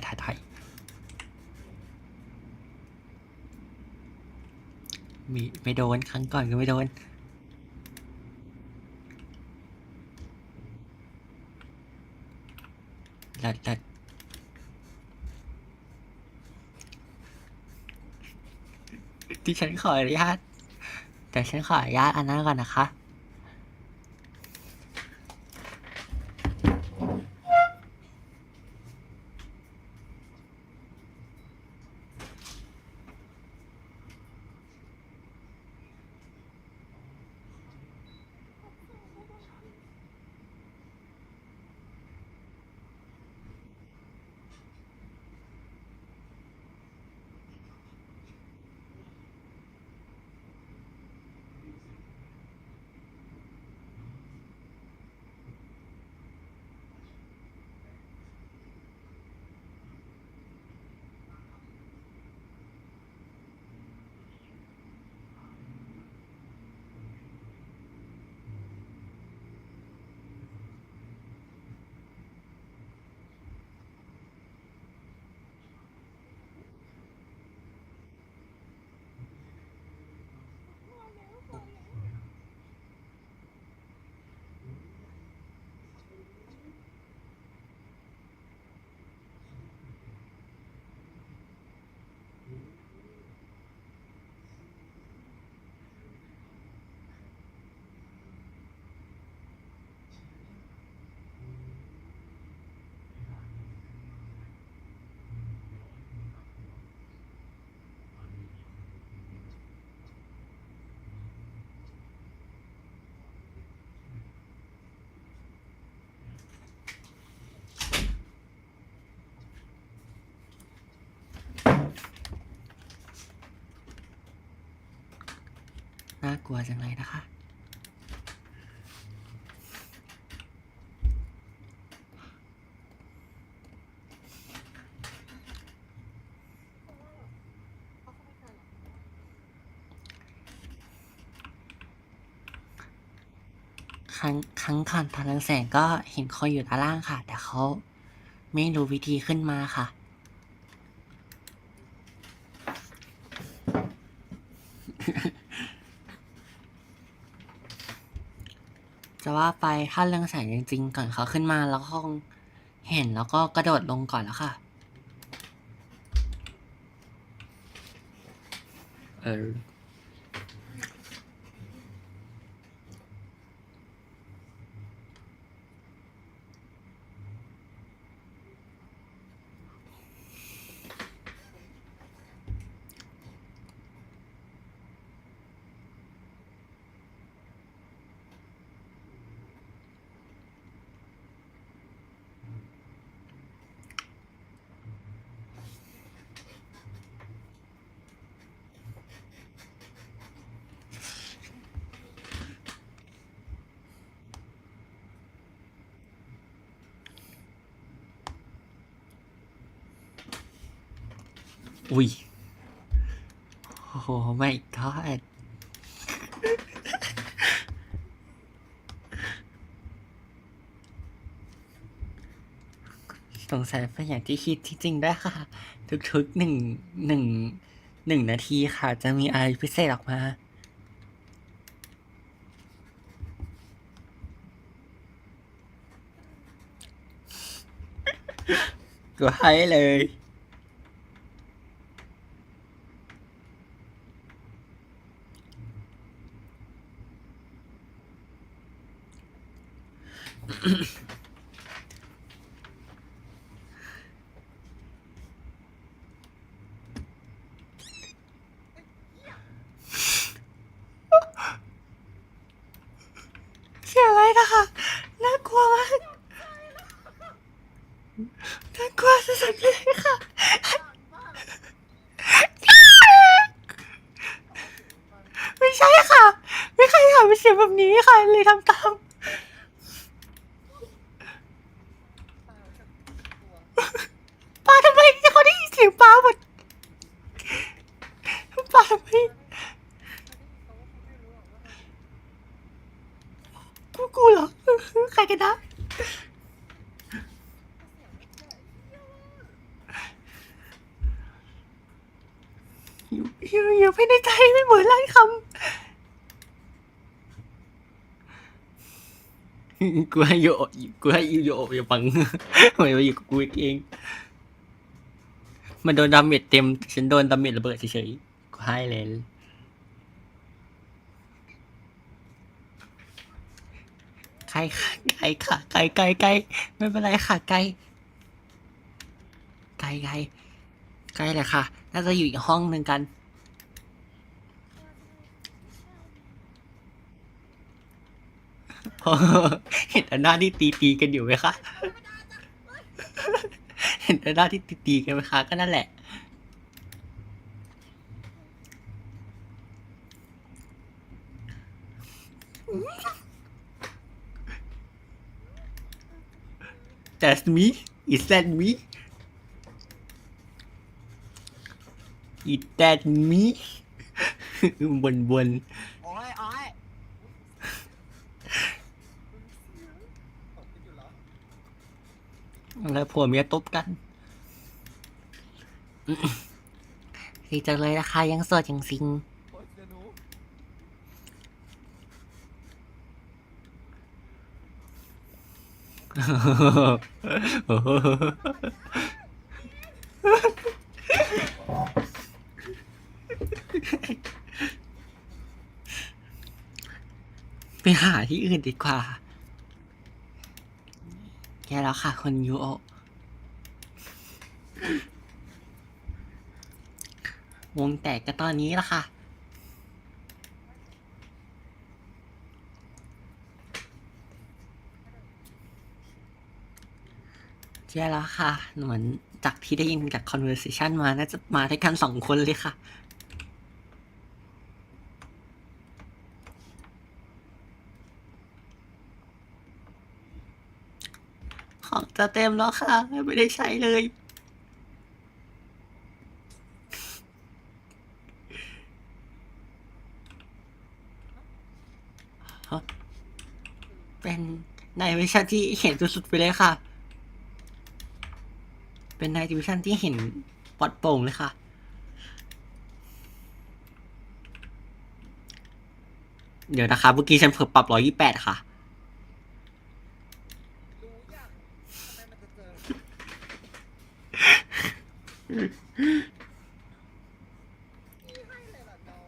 ไม่โดน ครั้งก่อนก็ไม่โดน แล้วที่ฉันขออนุญาต แต่ฉันขออนุญาตอันนั้นก่อนนะคะ น่ากลัวจังเลยนะคะ ครั้งก่อนตอนกลางแสงก็เห็นคนอยู่ด้านล่างค่ะ แต่เขาไม่รู้วิธีขึ้นมาค่ะ จะว่าไปถ้าเรื่องแสงจริงๆก่อนเขาขึ้นมาแล้วคงเห็นแล้วก็กระโดดลงก่อนแล้วค่ะ เออ อุ้ย โอ้โหไม่ทอดสงสัยเป็นอย่างที่คิดที่จริงด้วยค่ะ ทุกๆหนึ่งนาทีค่ะ จะมีอะไรพิเศษออกมา ก็ให้เลย เสียงอะไรนะคะ น่ากลัวมาก น่ากลัวสุดๆเลยค่ะ ไม่ใช่ค่ะ ไม่เคยทำเสียงแบบนี้ค่ะ เลยทำตามปาทำไมเขาได้ยินเสียงปาหมดปาทำไมกูเหรอ ใครกันนะอยู่ภายในใจไม่เหมือนไรคำ กูให้โยกูให้ยูโยอย่าฟัง ไม่มาอยู่กับกูเอง มันโดนดาเมจเต็ม ฉันโดนดาเมจระเบิดเฉยๆ กูให้เลย ใครค่ะใครค่ะไกลไกลไกลไม่เป็นไรค่ะไกลไกลไกลไกลเลยค่ะ น่าจะอยู่อีกห้องหนึ่งกัน เห็นอันหน้าที่ตีกันอยู่ไหมคะ เห็นอันหน้าที่ตีกันไหมคะ ก็นั่นแหละ That's me is that me is that me บน โอ้ยโอ้ย แล้วผัวเมียตบกัน ดีจังเลยนะคะยังโสดยังซิง โอ้ยเดี๋ยวหนู ไปหาที่อื่นดีกว่า แกแล้วค่ะคนยูโอ วงแตกก็ตอนนี้ละค่ะ แย่แล้วค่ะ เหมือนจากที่ได้ยินจาก conversation มา น่าจะมาด้วยกัน2 คนเลยค่ะ ของจะเต็มแล้วค่ะ ไม่ได้ใช้เลย เป็นนายวิชั่นที่เห็นสุดๆไปเลยค่ะ เป็นนายดิวิชั่นที่เห็นปลอดโปร่งเลยค่ะ เดี๋ยวนะคะ เมื่อกี้ฉันเพิ่มปรับ128ค่ะ รู้ยังทำไมมันจะเจอพี่ให้เลยเหรอน้อง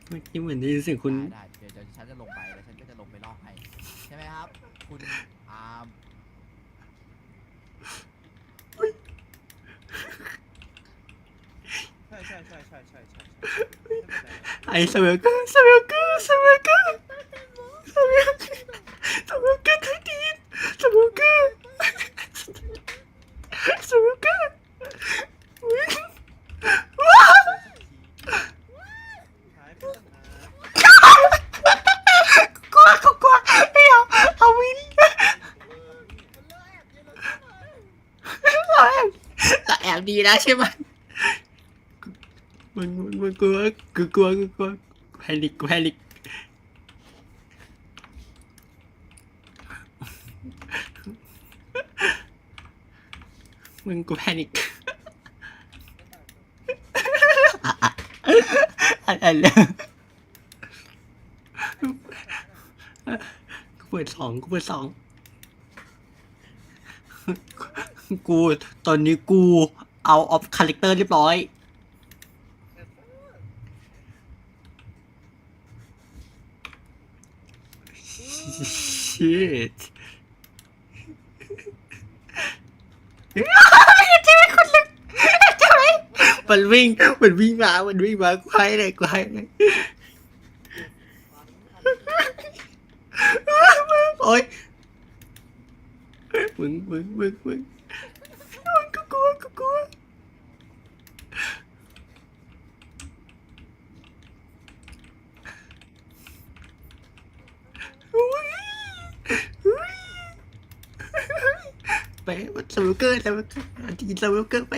เมื่อกี้เหมือนได้ยินเสียงคุณ ได้เดี๋ยวฉันจะลงไปแล้วฉันก็จะลงไปลอกให้ใช่ไหมครับ คุณอาร์ม ใช่ใช่ใช่ใช่ใช่ใช่ ไอ้สเวลเกอร์สเวลเกอร์สเวลเกอร์สเวลเกอร์สเวลเกอร์ทุกทีสเวลเกอร์สเวลเกอร์ว้าว หายไปตั้งนาน กลัวกลัวไม่เอาวินเราแอบดีนะใช่ไหมมันกลัวแพนิคมึงกูแพนิคอะไรกูเปิดสองกูตอนนี้กูเอาออฟคาแรคเตอร์เรียบร้อยชิตจะไม่คนลึกจะไหมมันวิ่งมากูให้เลยโอ๊ยมึงกูกลัวไปสวิลเกอร์ทีสวิลเกอร์ไป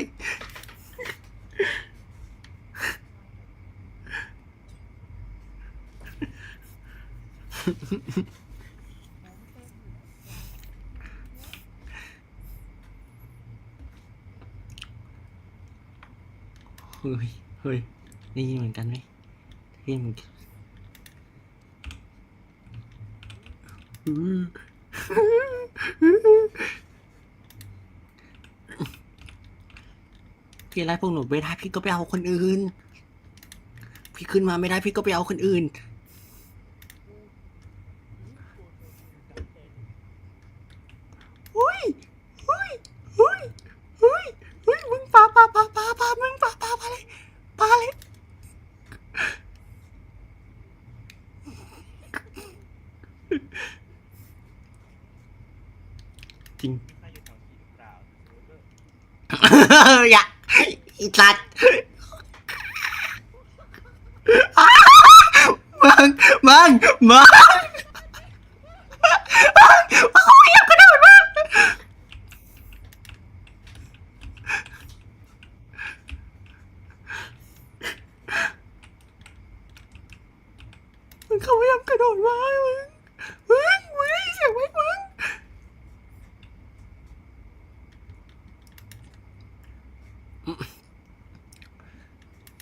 เฮ้ยได้ยินเหมือนกันไหมได้ยินเหมือนกันพี่ไล่พวกหนูไม่ได้พี่ก็ไปเอาคนอื่นพี่ขึ้นมาไม่ได้พี่ก็ไปเอาคนอื่นอุ้ยมึงปามึงปาเลยจริง มีใครอยู่แถวนี้หรือเปล่าเออ อย่าอีสัตว์มึงโอ้ยอยากกระโดดมากมึงเขาพยายามกระโดดมามึงได้ยินเสียงไหม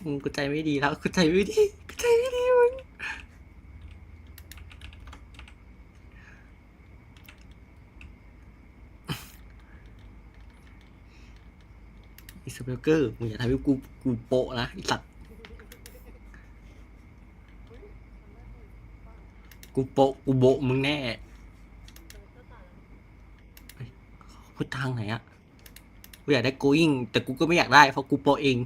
มึงกูใจไม่ดีแล้วกูใจไม่ดีมึงไอ้สเปลเกอร์มึงอย่าทำให้กูโปะนะไอ้สัตว์กูโบะมึงแน่เฮ้ยพูดทางไหนอะกูอยากได้ going แต่กูก็ไม่อยากได้เพราะกูโปะเอง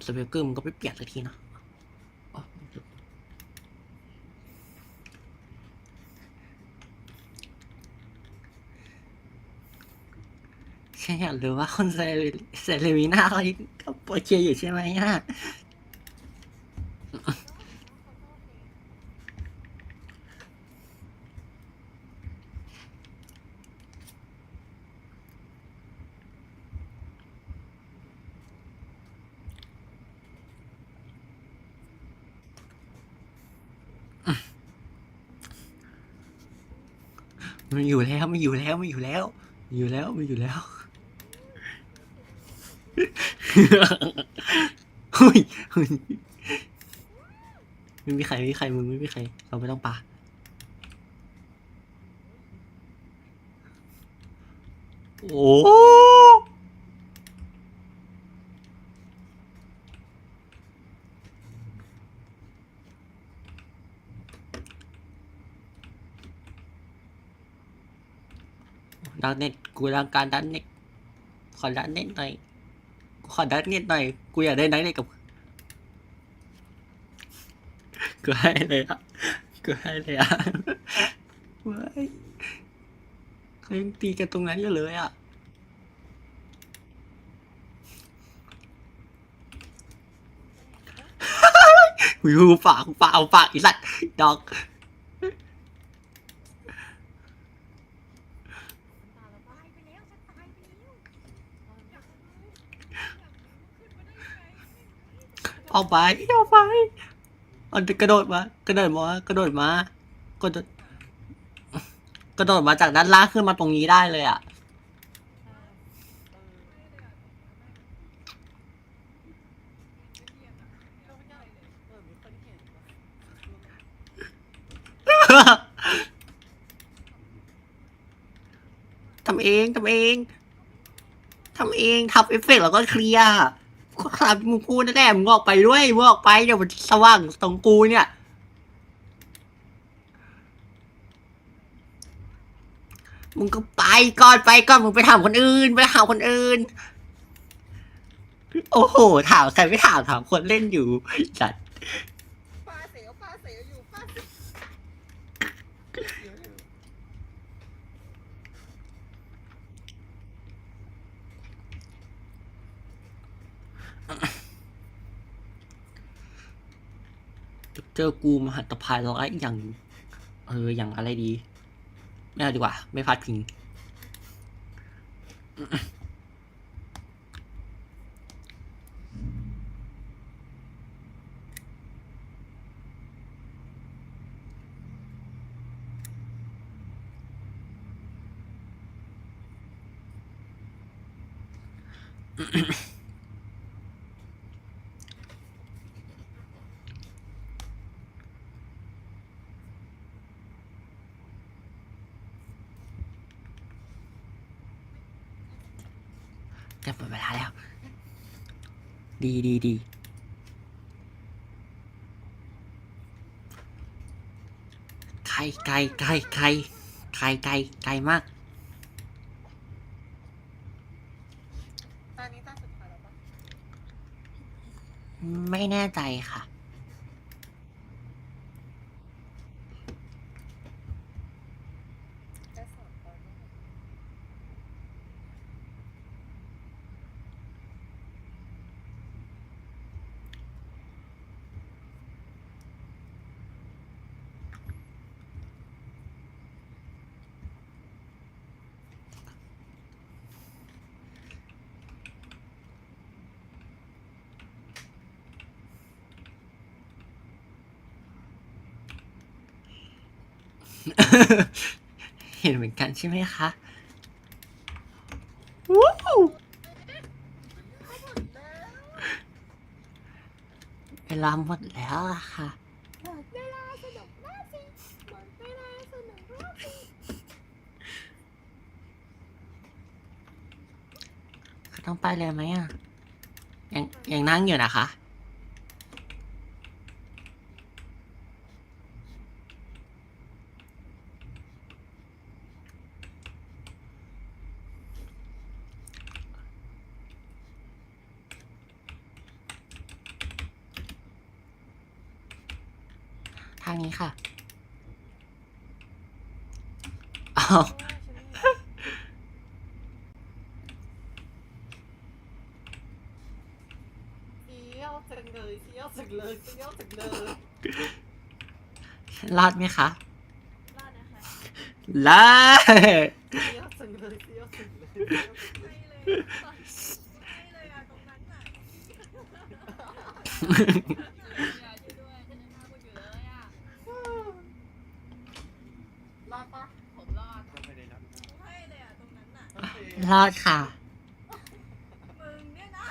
สเปลเกอร์มึงก็ไปเปลี่ยนสักทีนะอ๋อฉันอยากรู้ว่าคนเซเลวีน่าเขาโอเคอยู่ใช่ไหมอ่ะมันอยู่แล้วเฮ้ยไม่มีใครมึงไม่มีใครเราไม่ต้องปาโอ้ ดักเน็ตกูต้องการดักเน็ตขอดักเน็ตหน่อยกูขอดักเน็ตหน่อยกูอยากได้ดักเน็ตกับกูให้เลยอ่ะกูให้เลยอ่ะเว้ยเขายังตีกันตรงนั้นอยู่เลยอ่ะหูฝากเอาฝากอีสัตว์ดอก ตายไปแล้วฉันตายไปแล้วอยากรู้ขึ้นมาได้ยังไง เอาไปเอากระโดดมากระโดดมาจากด้านล่างขึ้นมาตรงนี้ได้เลยอ่ะ มีคนเห็นปะ ทำเองทำเอฟเฟกต์แล้วก็เคลียร์ก็ครับมึงพูดนั่นแหละมึงออกไปด้วยมึงออกไปเดี๋ยวมันสว่างตรงกูเนี่ย มึงก็ไปก่อนมึงไปถามคนอื่นโอ้โหถามใครไม่ถามคนเล่นอยู่จัด ป้าเสียวอยู่ป้าเสียว เจอกูมหันตภัยร้อยอย่างอย่างอะไรดีไม่เอาดีกว่าไม่พลาดพิง จะหมดเวลาแล้ว ดีไกลมาก ตอนนี้ตาสุดท้ายแล้วปะ ไม่แน่ใจค่ะ แค่สองตอนนี้ เห็นเหมือนกันใช่ไหมคะว้าวเวลาหมดแล้วอะค่ะ เวลาสนุกมากสิหมดเวลาสนุกมากสิ ต้องไปเลยไหมอ่ะ ยังนั่งอยู่นะคะ ทางนี้ค่ะอ้าว เสียวจังเลย รอดไหมคะ รอดนะคะ รอด เสียวจังเลย ให้เลยอะตรงนั้นน่ะช่วยด้วยฉันยังฆ่าคุณอยู่เลยอะ รอดปะ ผมรอด ก็ไม่ได้นับ ให้เลยอะตรงนั้นน่ะ รอดค่ะ มึงเนี่ยนะ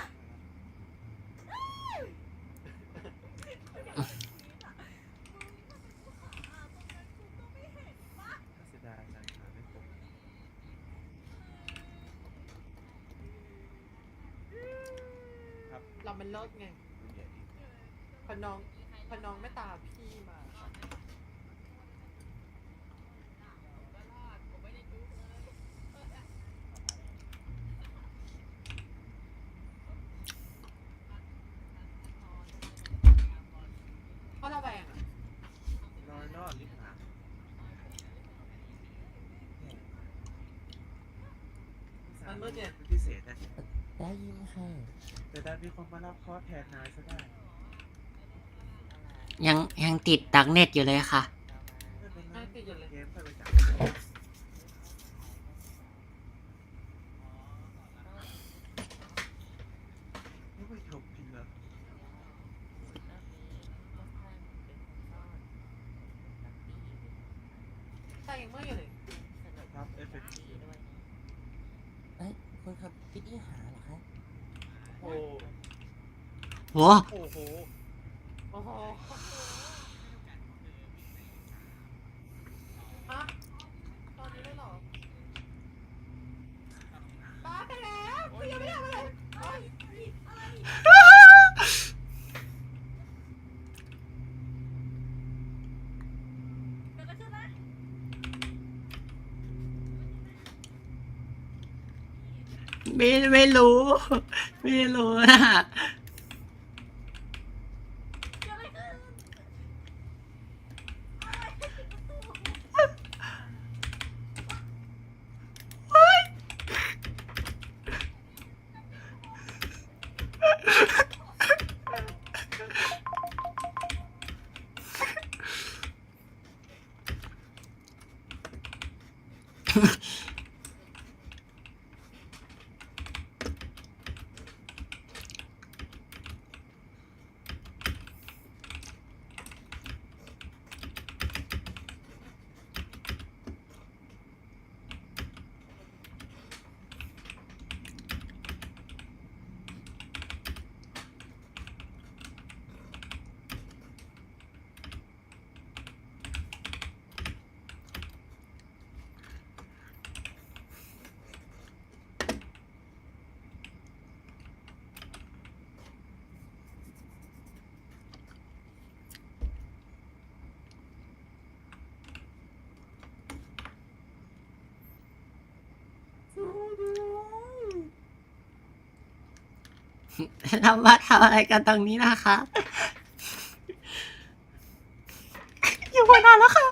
มึงถ้าเป็นผู้หาตรงนั้นกูก็ไม่เห็นปะ เสียดายนายขาไม่ตรง เรามันเลิศไง ดูใหญ่ดี พอน้องไม่ตามพี่มา ผมก็รอดผมไม่ได้จุกเลย มันมืดเนี่ย พิเศษนะ ได้ยินค่ะ แต่ดันมีคนมารับคอร์สแทนนายซะได้ ยังติดดักเน็ตอยู่เลยค่ะ ไม่เป็นไร น่าติดอยู่เลย เกมค่อยไปจับไม่จบจริงเหรอ แต่ยังมืดอยู่เลย ครับเอฟเฟกต์ เอ้ยคุณครับพี่นี่หาเหรอคะ โอ้ โห โอ้โห โอ้โหอะตอนนี้เลยเหรอบ้าไปแล้วกูยังไม่ทำอะไรเฮ้ย เกิดอะไรขึ้นนะ ไม่รู้ ไม่รู้นะ เกิดอะไรขึ้นอะไรปิดประตู เรามาทำอะไรกันตรงนี้นะคะ อยู่มานานแล้วค่ะ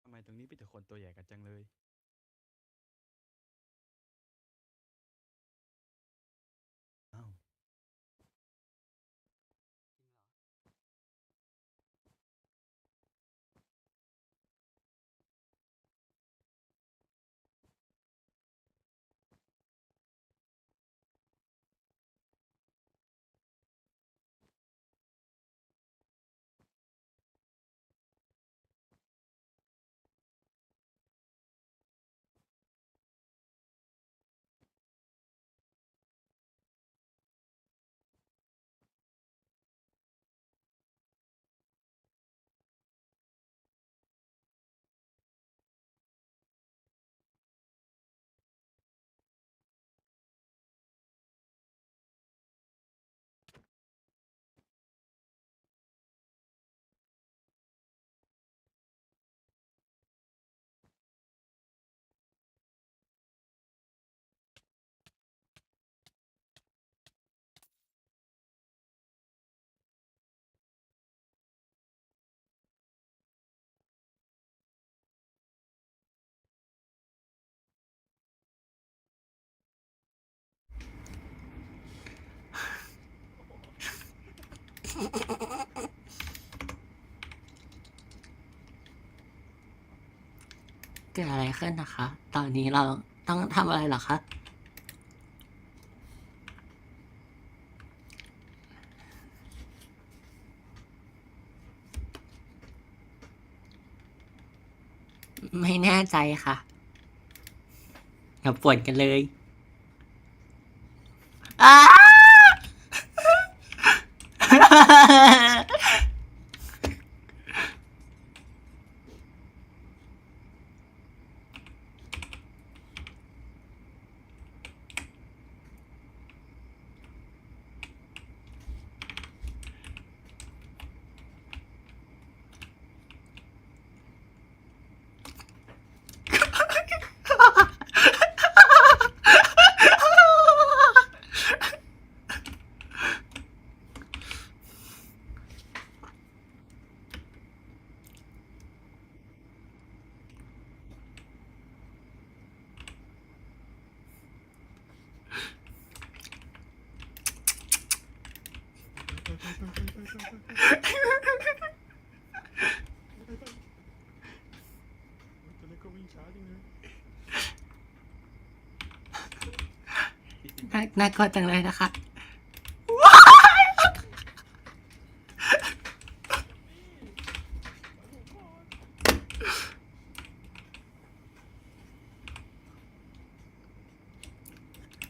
ทำไมตรงนี้มีแต่คนตัวใหญ่กันจังเลย อ้าว เกิดอะไรขึ้นนะคะ ตอนนี้เราต้องทำอะไรเหรอคะ ไม่แน่ใจค่ะอย่าป่วนกันเลยอ้า ตัวเล็กก็วิ่งช้าจริงเลย น่ากลัวจังเลยนะคะ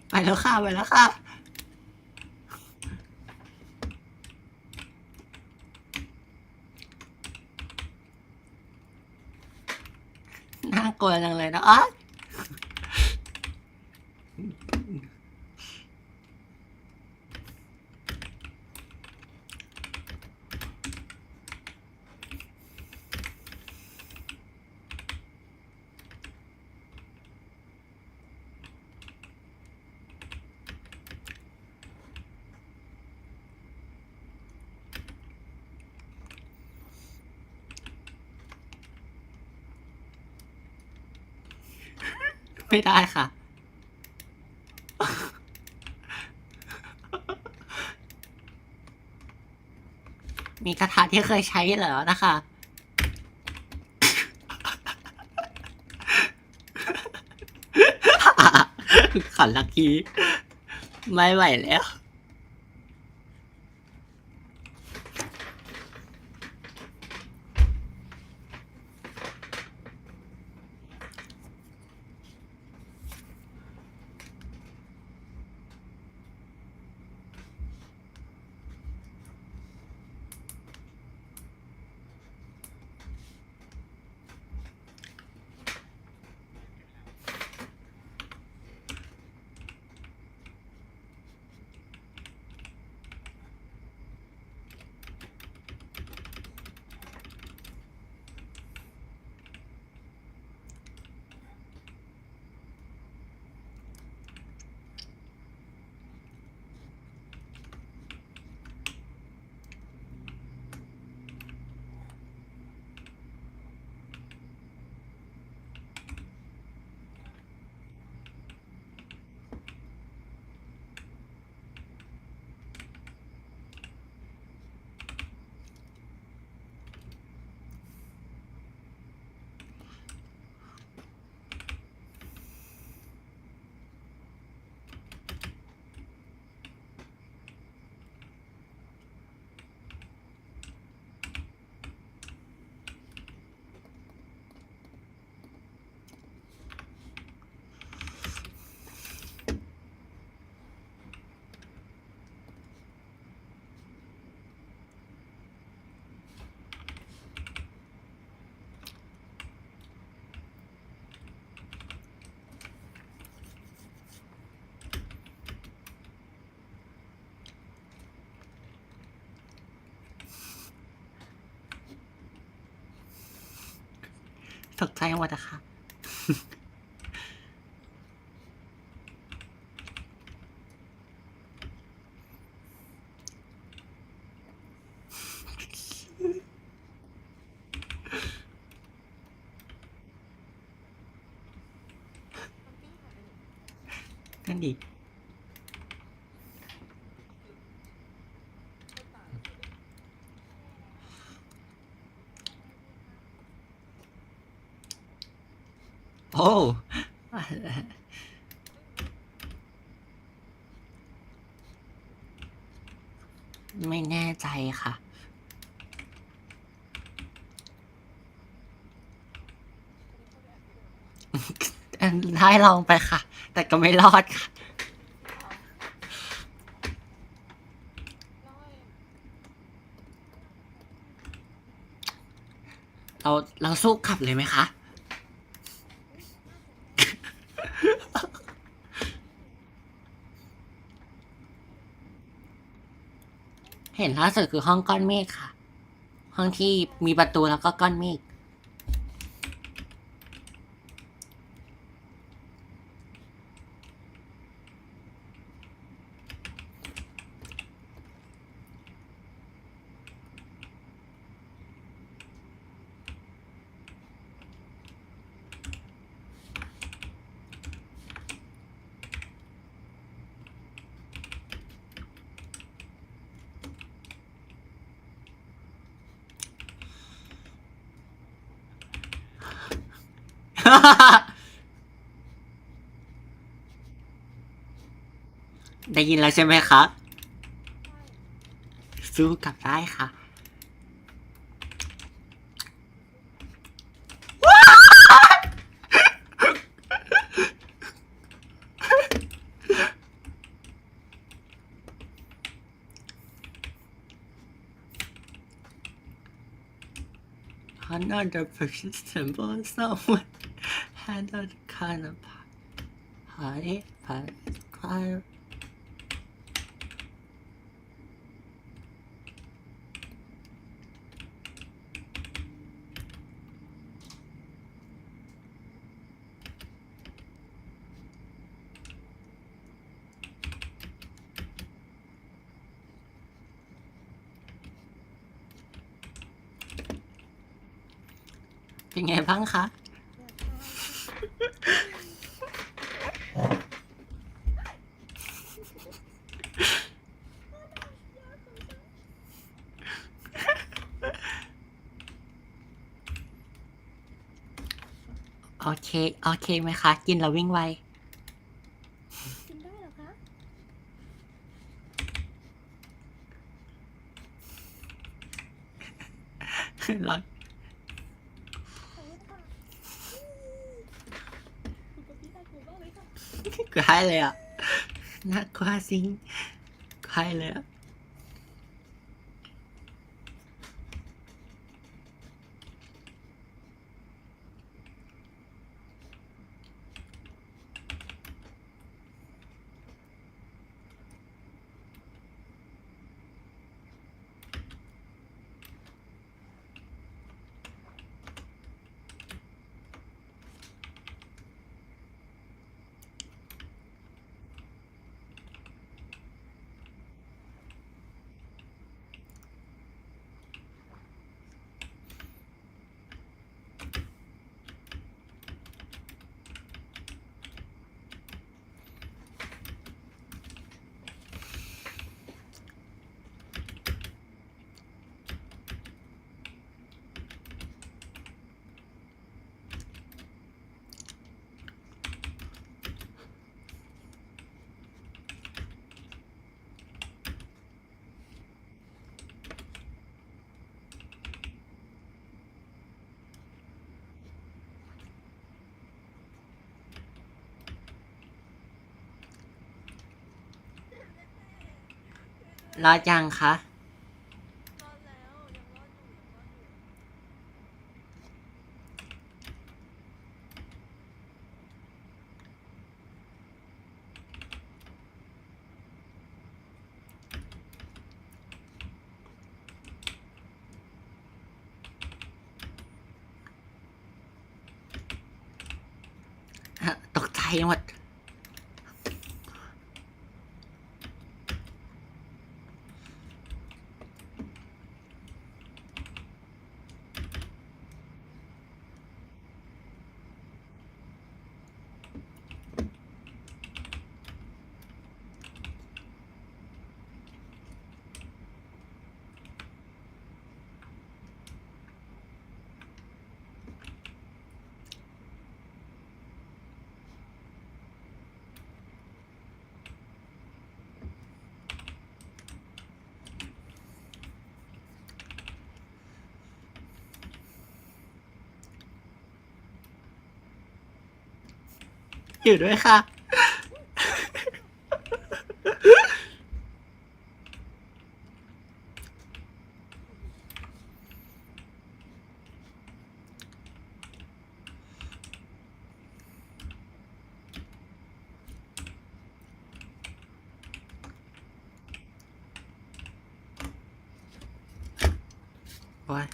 ไปแล้วค่ะไปแล้วค่ะ น่ากลัวจังเลยนะอ๊ะไม่ได้ค่ะ มีกระทะที่เคยใช้เหรอนะคะ ขันลักกี้ไม่ไหวแล้ว ตกใจหมดอะค่ะ นั่นดิ โอ้ ไม่แน่ใจค่ะ ได้ลองไปค่ะ แต่ก็ไม่รอดค่ะ เราสู้กลับเลยไหมคะ เห็นล่าสุดคือห้องก้อนเมฆค่ะ ห้องที่มีประตูแล้วก็ก้อนเมฆ ได้ยินแล้วใช่ไหมคะ สู้กลับได้ค่ะ Another person symbol someone had a kind of party choir.เป็นไงบ้างคะ โอเค โอเคไหมคะ กินแล้ววิ่งไว กินได้เหรอคะ ร้อน ขอโทษค่ะคุณกับพี่น่ากลัวมากเลยค่ะ กูให้เลยอ่ะน่ากลัวจริงกูให้เลยอ่ะ รอดยังคะ รอดแล้วยังรอดอยู่ยังรอดอยู่ ตกใจหมด อยู่ด้วยค่ะ โอ้ย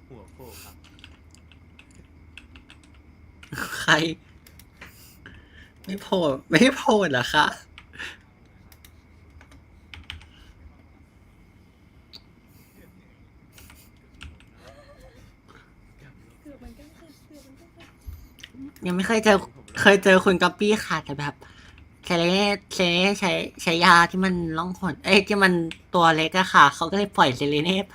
หัวโขกครับ ใคร ไม่โพดไม่โพดเหรอคะ ยังไม่เคยเจอ เคยเจอคุณก๊อปปี้ค่ะแต่แบบเซเลเน่ใช้ยาที่มันล่องหนที่มันตัวเล็กอะค่ะ เขาก็เลยปล่อยเซเลเน่ไป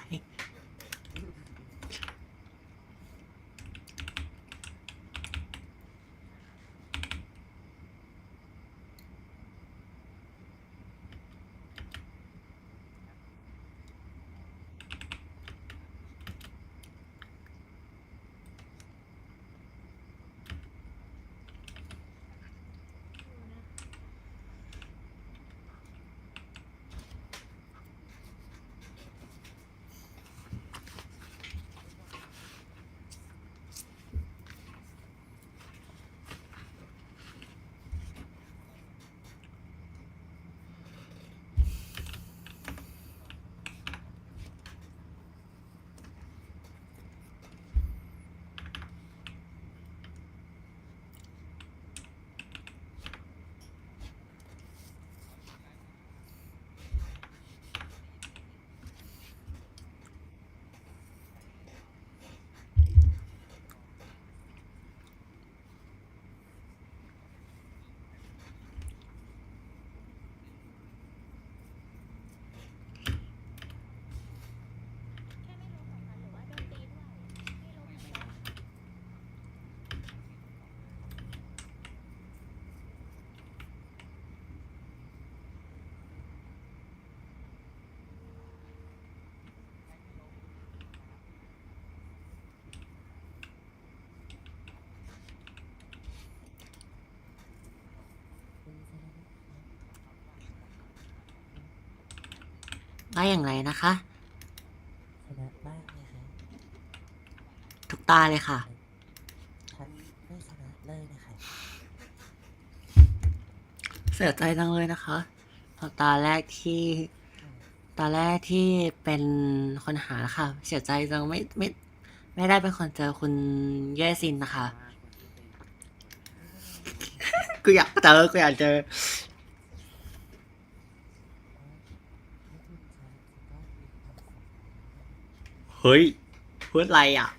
แค่ไม่รู้ของกันหรือว่าโดนตีด้วยไม่รู้เหมือนกัน ได้อย่างไรนะคะ ชนะมากเลยครับ ทุกตาเลยค่ะ ฉันไม่ชนะเลยนะคะ เสียใจจังเลยนะคะเพราะตาแรกที่เป็นคนหาค่ะ เสียใจจังไม่ได้เป็นคนเจอคุณแย่ซินนะคะ กูอยากเจอ ไม่คุณชนะฉันก็มีความสุข เฮ้ย พูดอะไรอ่ะ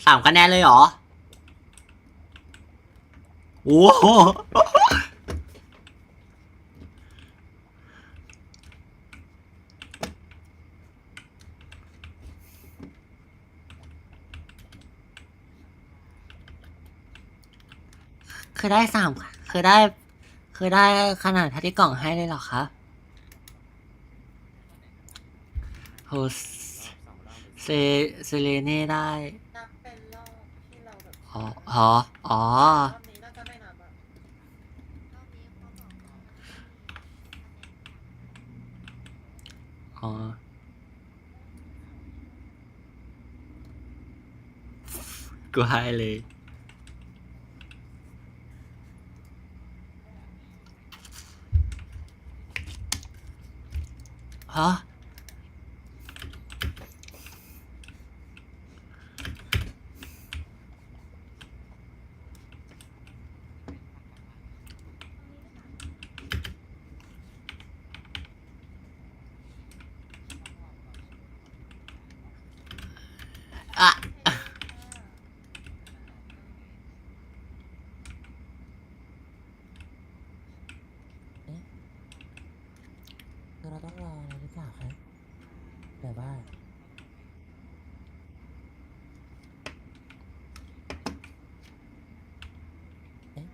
3 คะแนนเลยเหรอ โอ้โห คือได้คือได้ขนาดเท่าที่กล่องให้เลยเหรอคะโหเซเซเลเน่ได้ นับเป็นรอบที่เราแบบ อ๋อ อ๋อ อ๋อ รอบนี้น่าจะไม่นับอะ รอบนี้เขาบอกว่า อ๋อ กูให้เลย ฮะ อ่ะ คือเราต้องรออะไรหรือเปล่าครับแบบว่า เอ๊ะ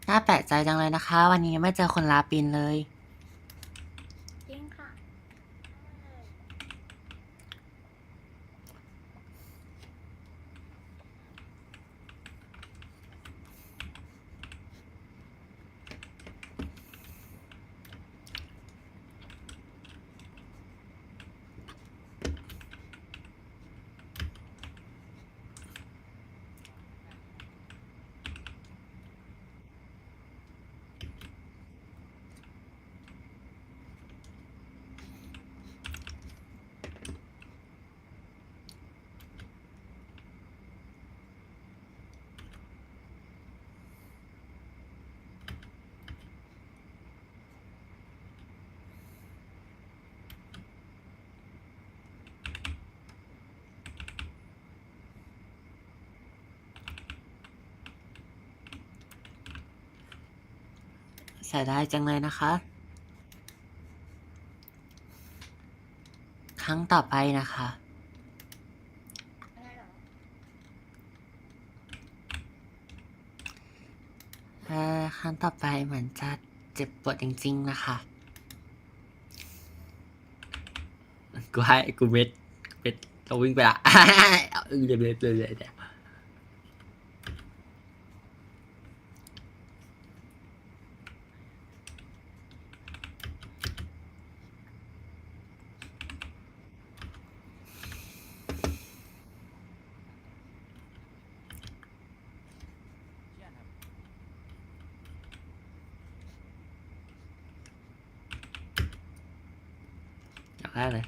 น่าแปลกใจจังเลยนะคะ วันนี้ไม่เจอคนลาปินเลย จริงค่ะ อ เสียดายจังเลยนะคะ ครั้งต่อไปนะคะ อะไรเหรอ ครั้งต่อไปเหมือนจะเจ็บปวดจริงๆนะคะ กูให้กูเม็ดเราวิ่งไปละ เดี๋ยวเชื่อครับ อยากได้เลย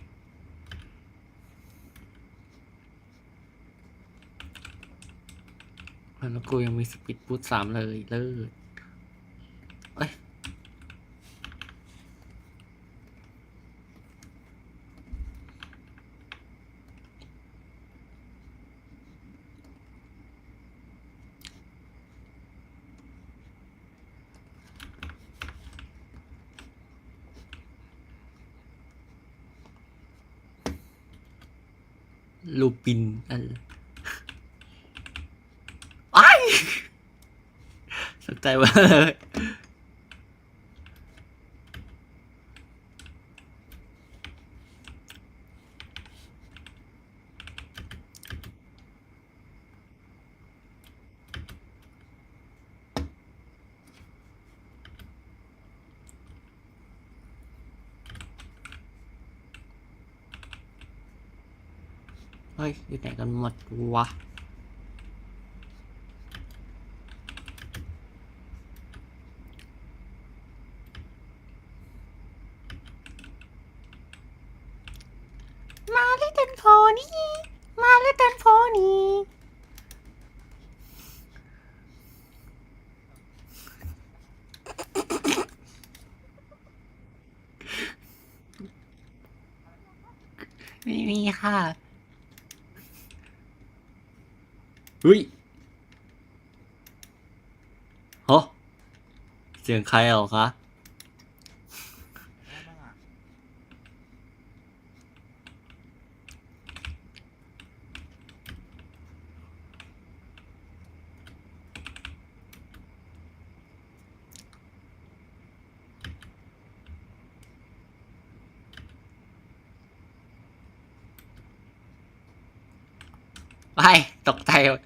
แล้วกูยังมีสปีดบูท3เลยเลิศเอ้ย ลูปินอ้ายสนใจมากเลยเฮ้ย อยู่ไหนกันหมดวะ มาเลยตันโพนี่ มาเลยตันโพนี่ ไม่มีค่ะเฮ้ยโหเสียงใครเหรอคะ ได้บ้างอ่ะ ไป ตกใจหมด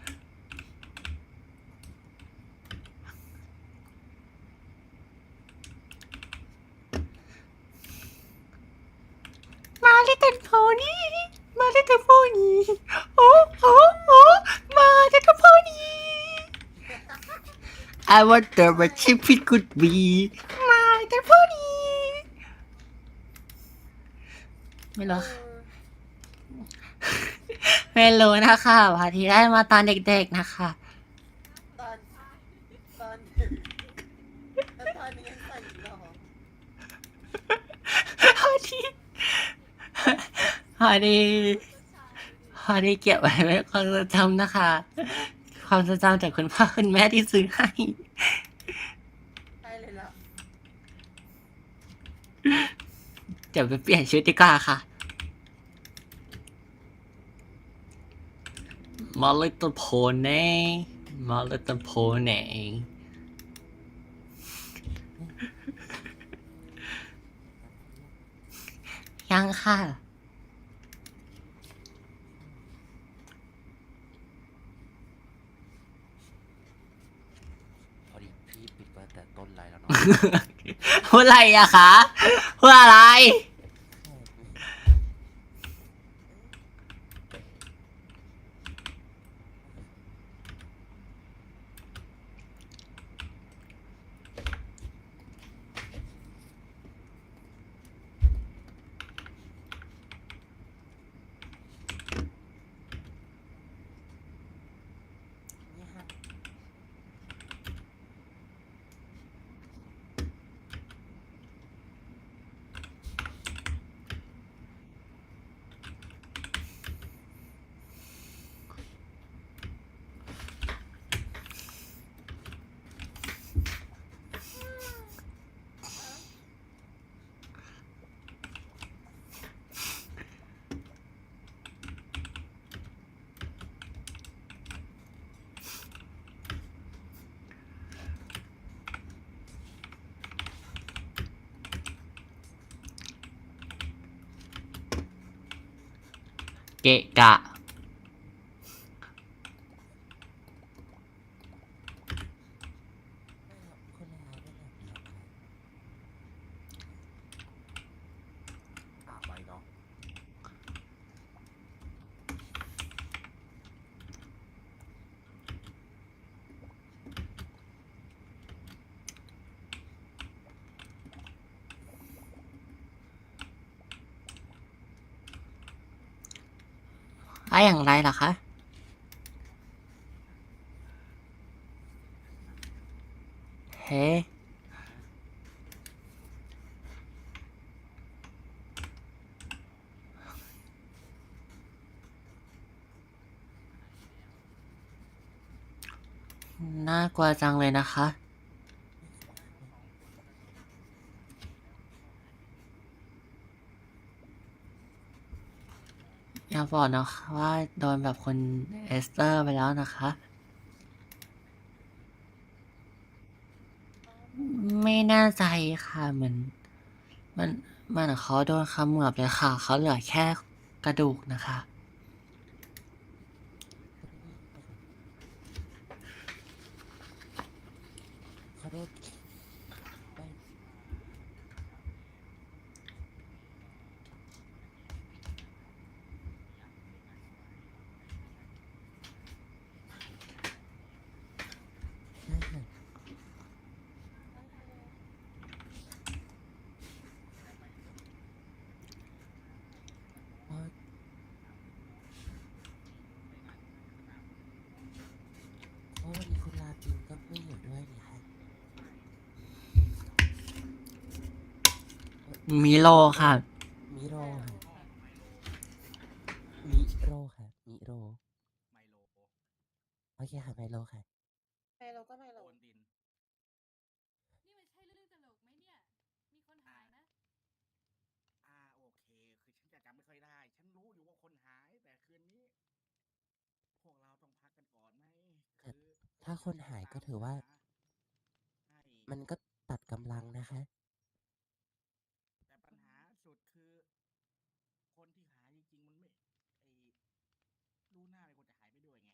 มาเลยตันโพนี่ มาเลยตันโพนี่ โอ้มาเลยตันโพนี่ I wonder what shape it could be มาเลยตันโพนี่ ไม่รู้ ไม่รู้นะคะพอที่ได้มาตอนเด็กๆนะคะ ตอนแล้วตอนนี้ยังใส่อยู่เหรอ พอดีพอดีเก็บไว้เป็นความทรงจำนะคะ ความทรงจำจากคุณพ่อคุณแม่ที่ซื้อให้ ใช่เลยล่ะ เดี๋ยวไปเปลี่ยนชุดดีกว่าค่ะ My Little Pony My Little Pony ยังค่ะ พอดีพี่ปิดไว้แต่ต้นไลน์แล้วเนาะ พูดอะไรอะคะพูดอะไร นี่ฮะ อ เกะกะ ไม่หรอกคนร้ายเป็นแบบนี้ครับ ไปเนาะ อย่างไรล่ะคะ เฮ้ น่ากลัวจังเลยนะคะ อย่าบอกนะคะว่าโดนแบบคุณเอสเตอร์ไปแล้วนะคะ ไม่แน่ใจค่ะเหมือนมันมันเขาโดนเขมือบเลยค่ะ เขาเหลือแค่กระดูกนะคะ ขอโทษไม่ ใช่ค่ะเพราะวันนี้คุณลาปินก็ไม่อยู่ด้วยนี่ค่ะ มิโลค่ะ มิโรค่ะมิโรค่ะมิโร ไมโล โอเคค่ะไมโลค่ะ ไม่เราก็ไม่ โอ เรา นติน นี่มันใช่เรื่องตลกไหมเนี่ย มีคนหายนะ โอเค คือฉันจะจำไม่ค่อยได้ ฉันรู้อยู่ว่าคนหาย แต่คืนนี้ พวกเราต้องพักกันก่อนไหม คือ ถ้าคนหายก็ถือว่า ให้ มันก็ตัดกำลังนะคะ แต่ปัญหาสุดคือ คนที่หายจริงๆ มันไม่ไอ้รู้หน้าเลยคนจะหายไปด้วยไง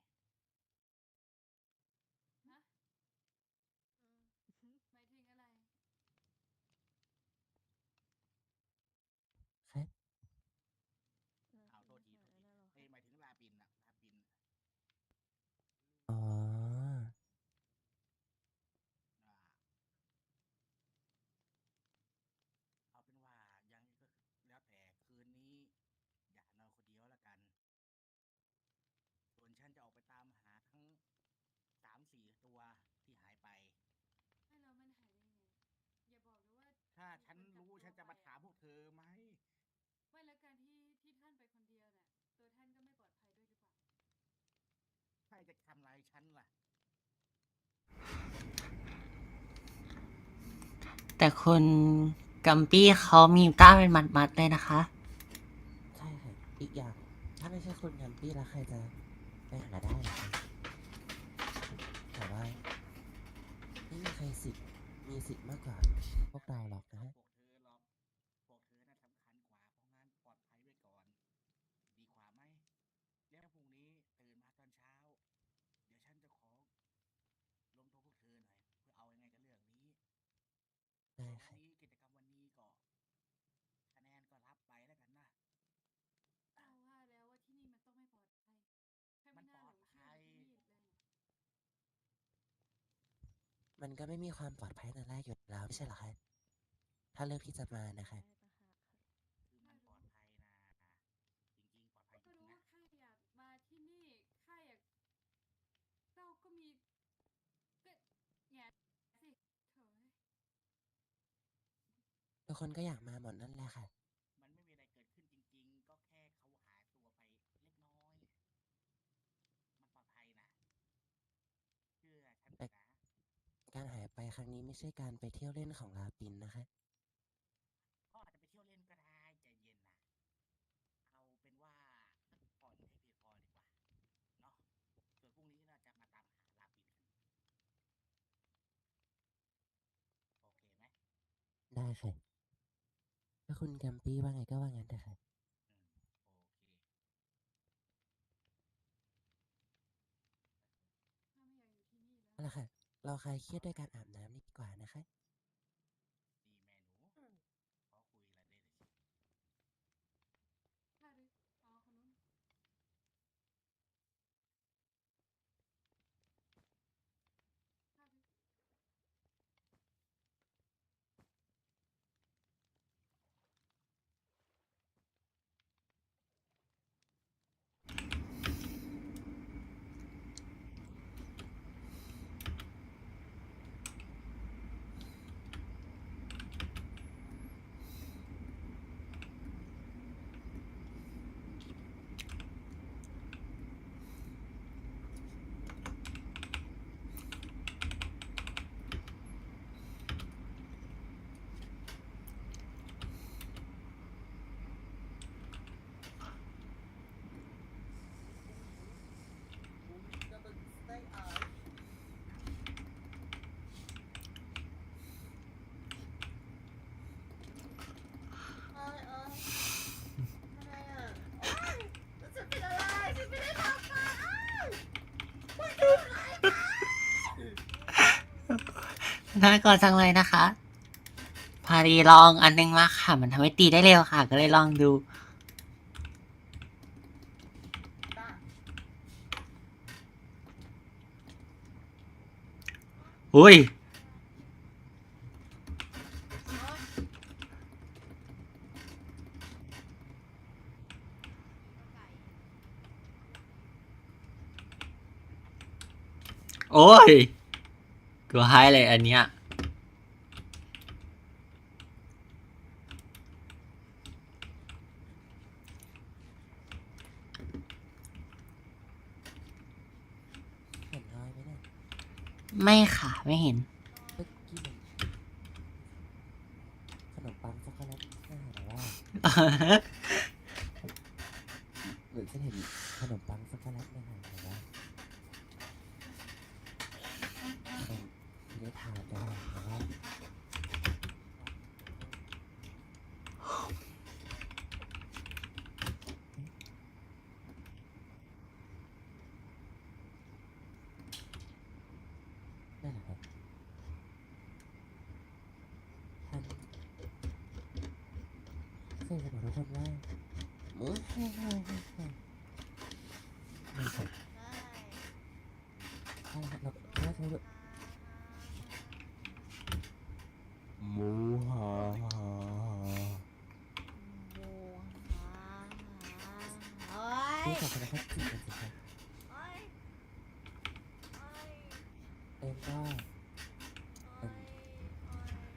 ฮะหมายถึงอะไร ค่ะ โทษทีหมายถึงลาปินอะลาปิน อ๋อ อ่าเอาเป็นว่ายังก็แล้วแต่คืนนี้ อย่านอนคนเดียวละกัน ส่วนฉันจะออกไปตามหาทั้ง3-4 ตัวที่หายไป ไม่แล้วมันหายได้ไง อย่าบอกนะว่า ถ้าฉันรู้ฉันจะมาถามพวกเธอไหม ไม่แล้วการที่ท่านไปคนเดียวน่ะ ตัวท่านก็ไม่ปลอดภัยด้วยหรือเปล่า ใครจะทำลายฉันล่ะ แต่คุณกัมปี้เขามีก้าเป็นมัดๆเลยนะคะ ใช่ค่ะ อีกอย่าง ถ้าไม่ใช่คุณแฮมปี้แล้วใครจะไปหาได้ล่ะคะแต่ว่าไม่มีใครมีสิทธิ์มากกว่าพวกเราหรอกนะฮะ พวกเธอหรอก พวกเธอน่ะสำคัญกว่า เพราะงั้นปลอดภัยไว้ก่อน ดีกว่าไหม แล้วพรุ่งนี้ตื่นมาตอนเช้า เดี๋ยวฉันจะขอลงโทษพวกเธอหน่อย เพื่อเอายังไงกับเรื่องนี้ ได้ วัน ค่ะ นี้กิจกรรมวันนี้ก็คะแนนก็รับไปแล้วกันนะ เอาว่าแล้วว่าที่นี่มันต้องไม่ปลอดภัยถ้า มั ไม่ น น่า ปล ห อ ล ด งเชื่ ภั อย ที่นี่เลย มันก็ไม่มีความปลอดภัยในแรกอยู่แล้วไม่ใช่เหรอคะ ถ้าเลือกที่จะมานะคะ คือมันปลอดภัยนะ จริงๆ ปลอดภัยจ ก็ ริง รู้ ๆ นะ ว่าข้าอยากมาที่นี่ข้าอยากเจ้าก็มีก็แง่สิโถ่เอ้ย ทุกคนก็อยากมาหมดนั่นแหละค่ะ มันไม่มีอะไรเกิดขึ้นจริงๆ ก็แค่เขาหายตัวไปเล็กน้อย มันปลอดภัยนะ เชื่อฉันเถอะนะ การหายไปครั้งนี้ไม่ใช่การไปเที่ยวเล่นของลาปินนะคะ ก็อาจจะไปเที่ยวเล่นก็ได้ใจเย็นนะ เอาเป็นว่าพักผ่อนให้เพียงพอดีกว่า เนาะ ส่วนพรุ่งนี้เราจะมาตามหาลาปินกัน โอเคไหม ได้ค่ะ ถ้าคุณแกมปี้ว่าไงก็ว่างั้นเถอะค่ะ โอเค ละค่ะ เราคลายเครียดด้วยการอาบน้ำดีกว่านะคะ นี่แม่หนูขอคุยอะไรได้เลยสิ ค่ะดิอ๋อคนนู้นค่ะดิ น่ากลัวจังเลยนะคะ พอดีลองอันนึงมาค่ะ มันทำให้ตีได้เร็วค่ะ ก็เลยลองดู อุ้ย โอ้ยกูให้เลยอันเนี้ย เห็นรอยไหมเนี่ย ไม่ค่ะ ไม่เห็น เมื่อกี้เหมือนขนมปังช็อกโกแลตน่าหาว่าเหมือนฉันเห็นขนมปังช็อกโกแลตน่าหาว่าไม่ได้ทานได้แต่ว่านั่นแหละครับท่านเคยจะบอกทุกคนว่าหมูแห้งไม่ครับเอาละครับเราถ้าใช้แบบหมูหารู้จักกันนะครับจีบกันสิครับเอ็มก็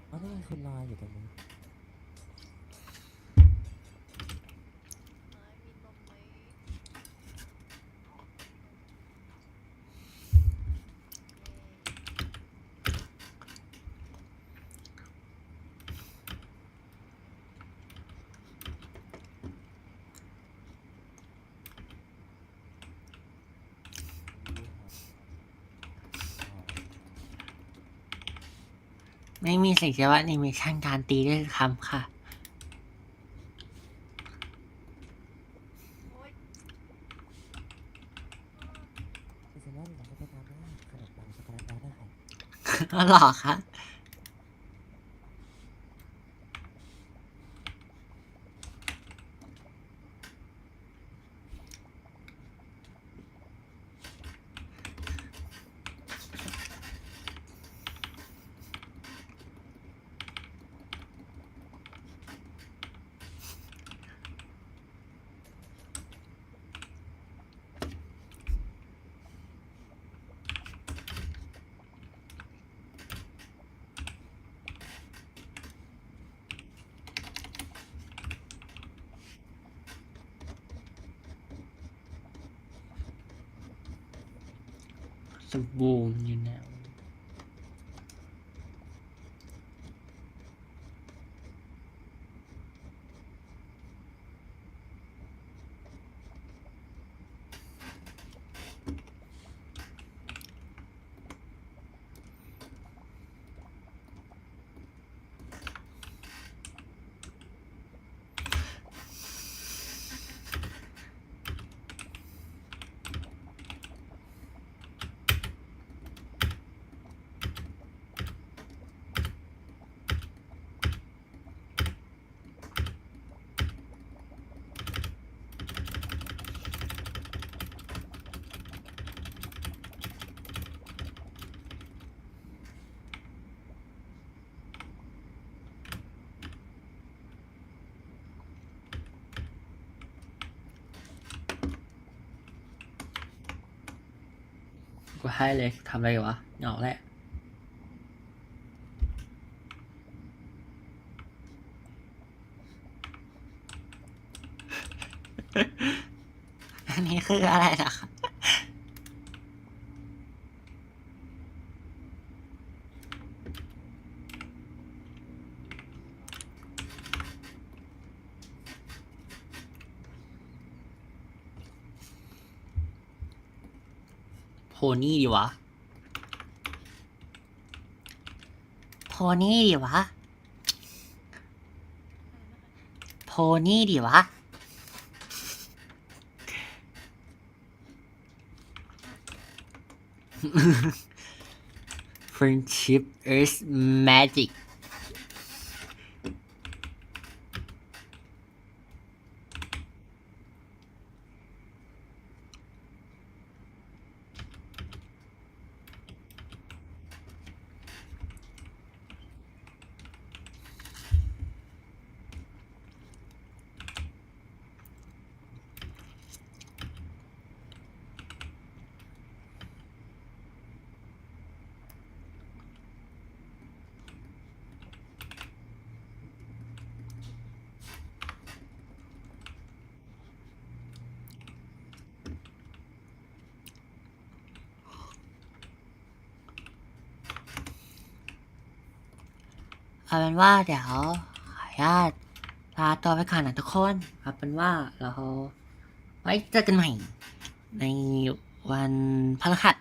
อ๋อนี่ไงคุณลอยอยู่ตรงนี้ไม่มีสิ่งที่ว่าแอนิเมชันการตีด้วยคำค่ะ ดิฉันว่าเราจะไปตามล่าขนมปังช็อกโกแลตแล้วนะครับ ก็หรอคะสบู่อยู่แล้ว กูให้เลยทำอะไรวะเหงาแหละ อันนี้คืออะไรนะคะโพนี่ดีวะ โพนี่ดีวะ โพนี่ดีวะ Friendship is magic เอาเป็นว่าเดี๋ยวขออนุญาตลาตัวไปก่อนนะทุกคนเอาเป็นว่าเราไว้เจอกันใหม่ ในวันพฤหัส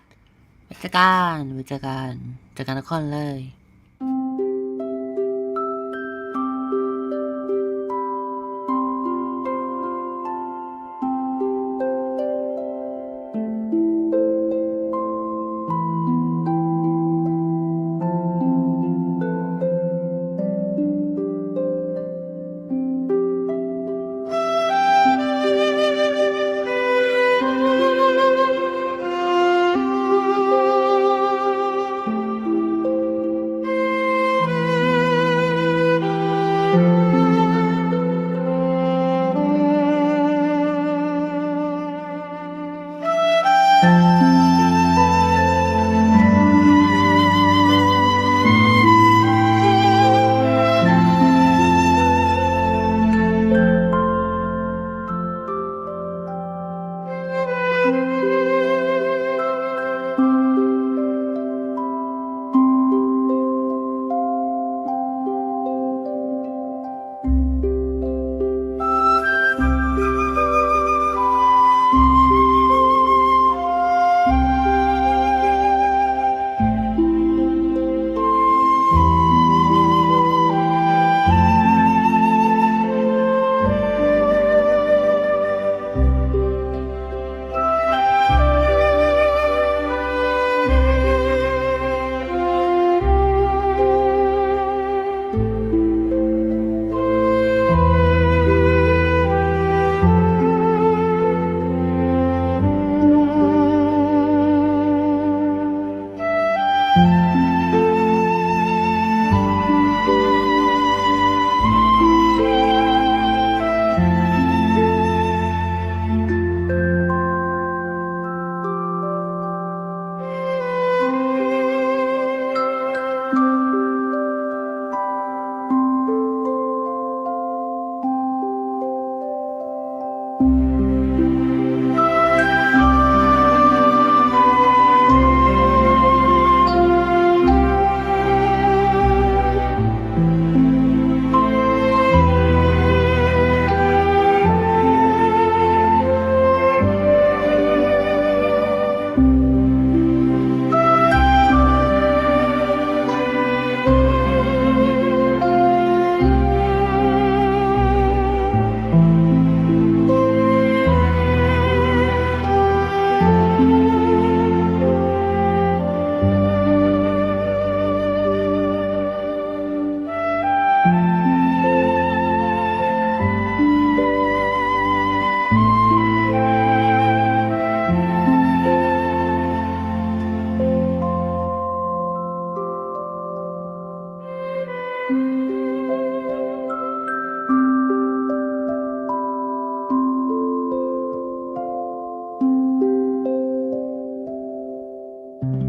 ไว้เจอกันเจอกันทุกคนเลย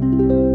ค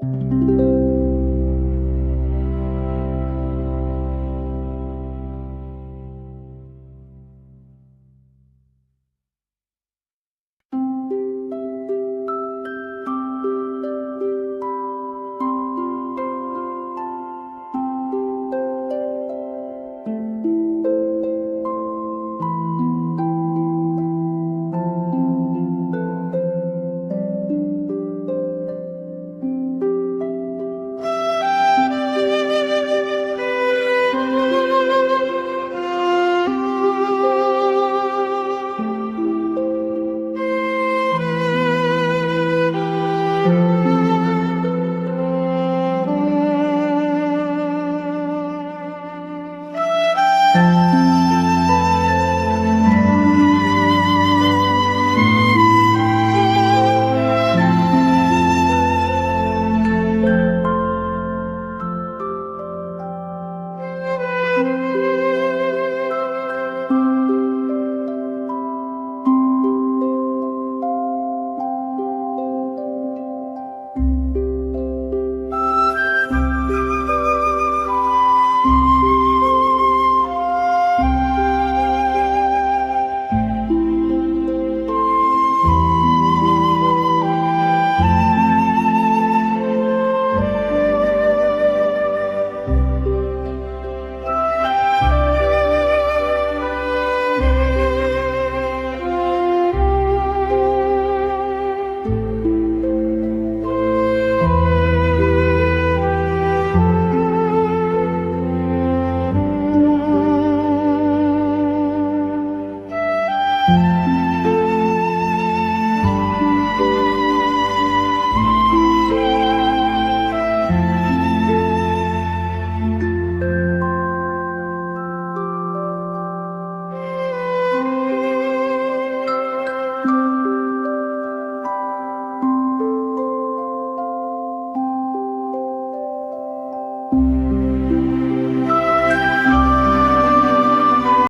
อ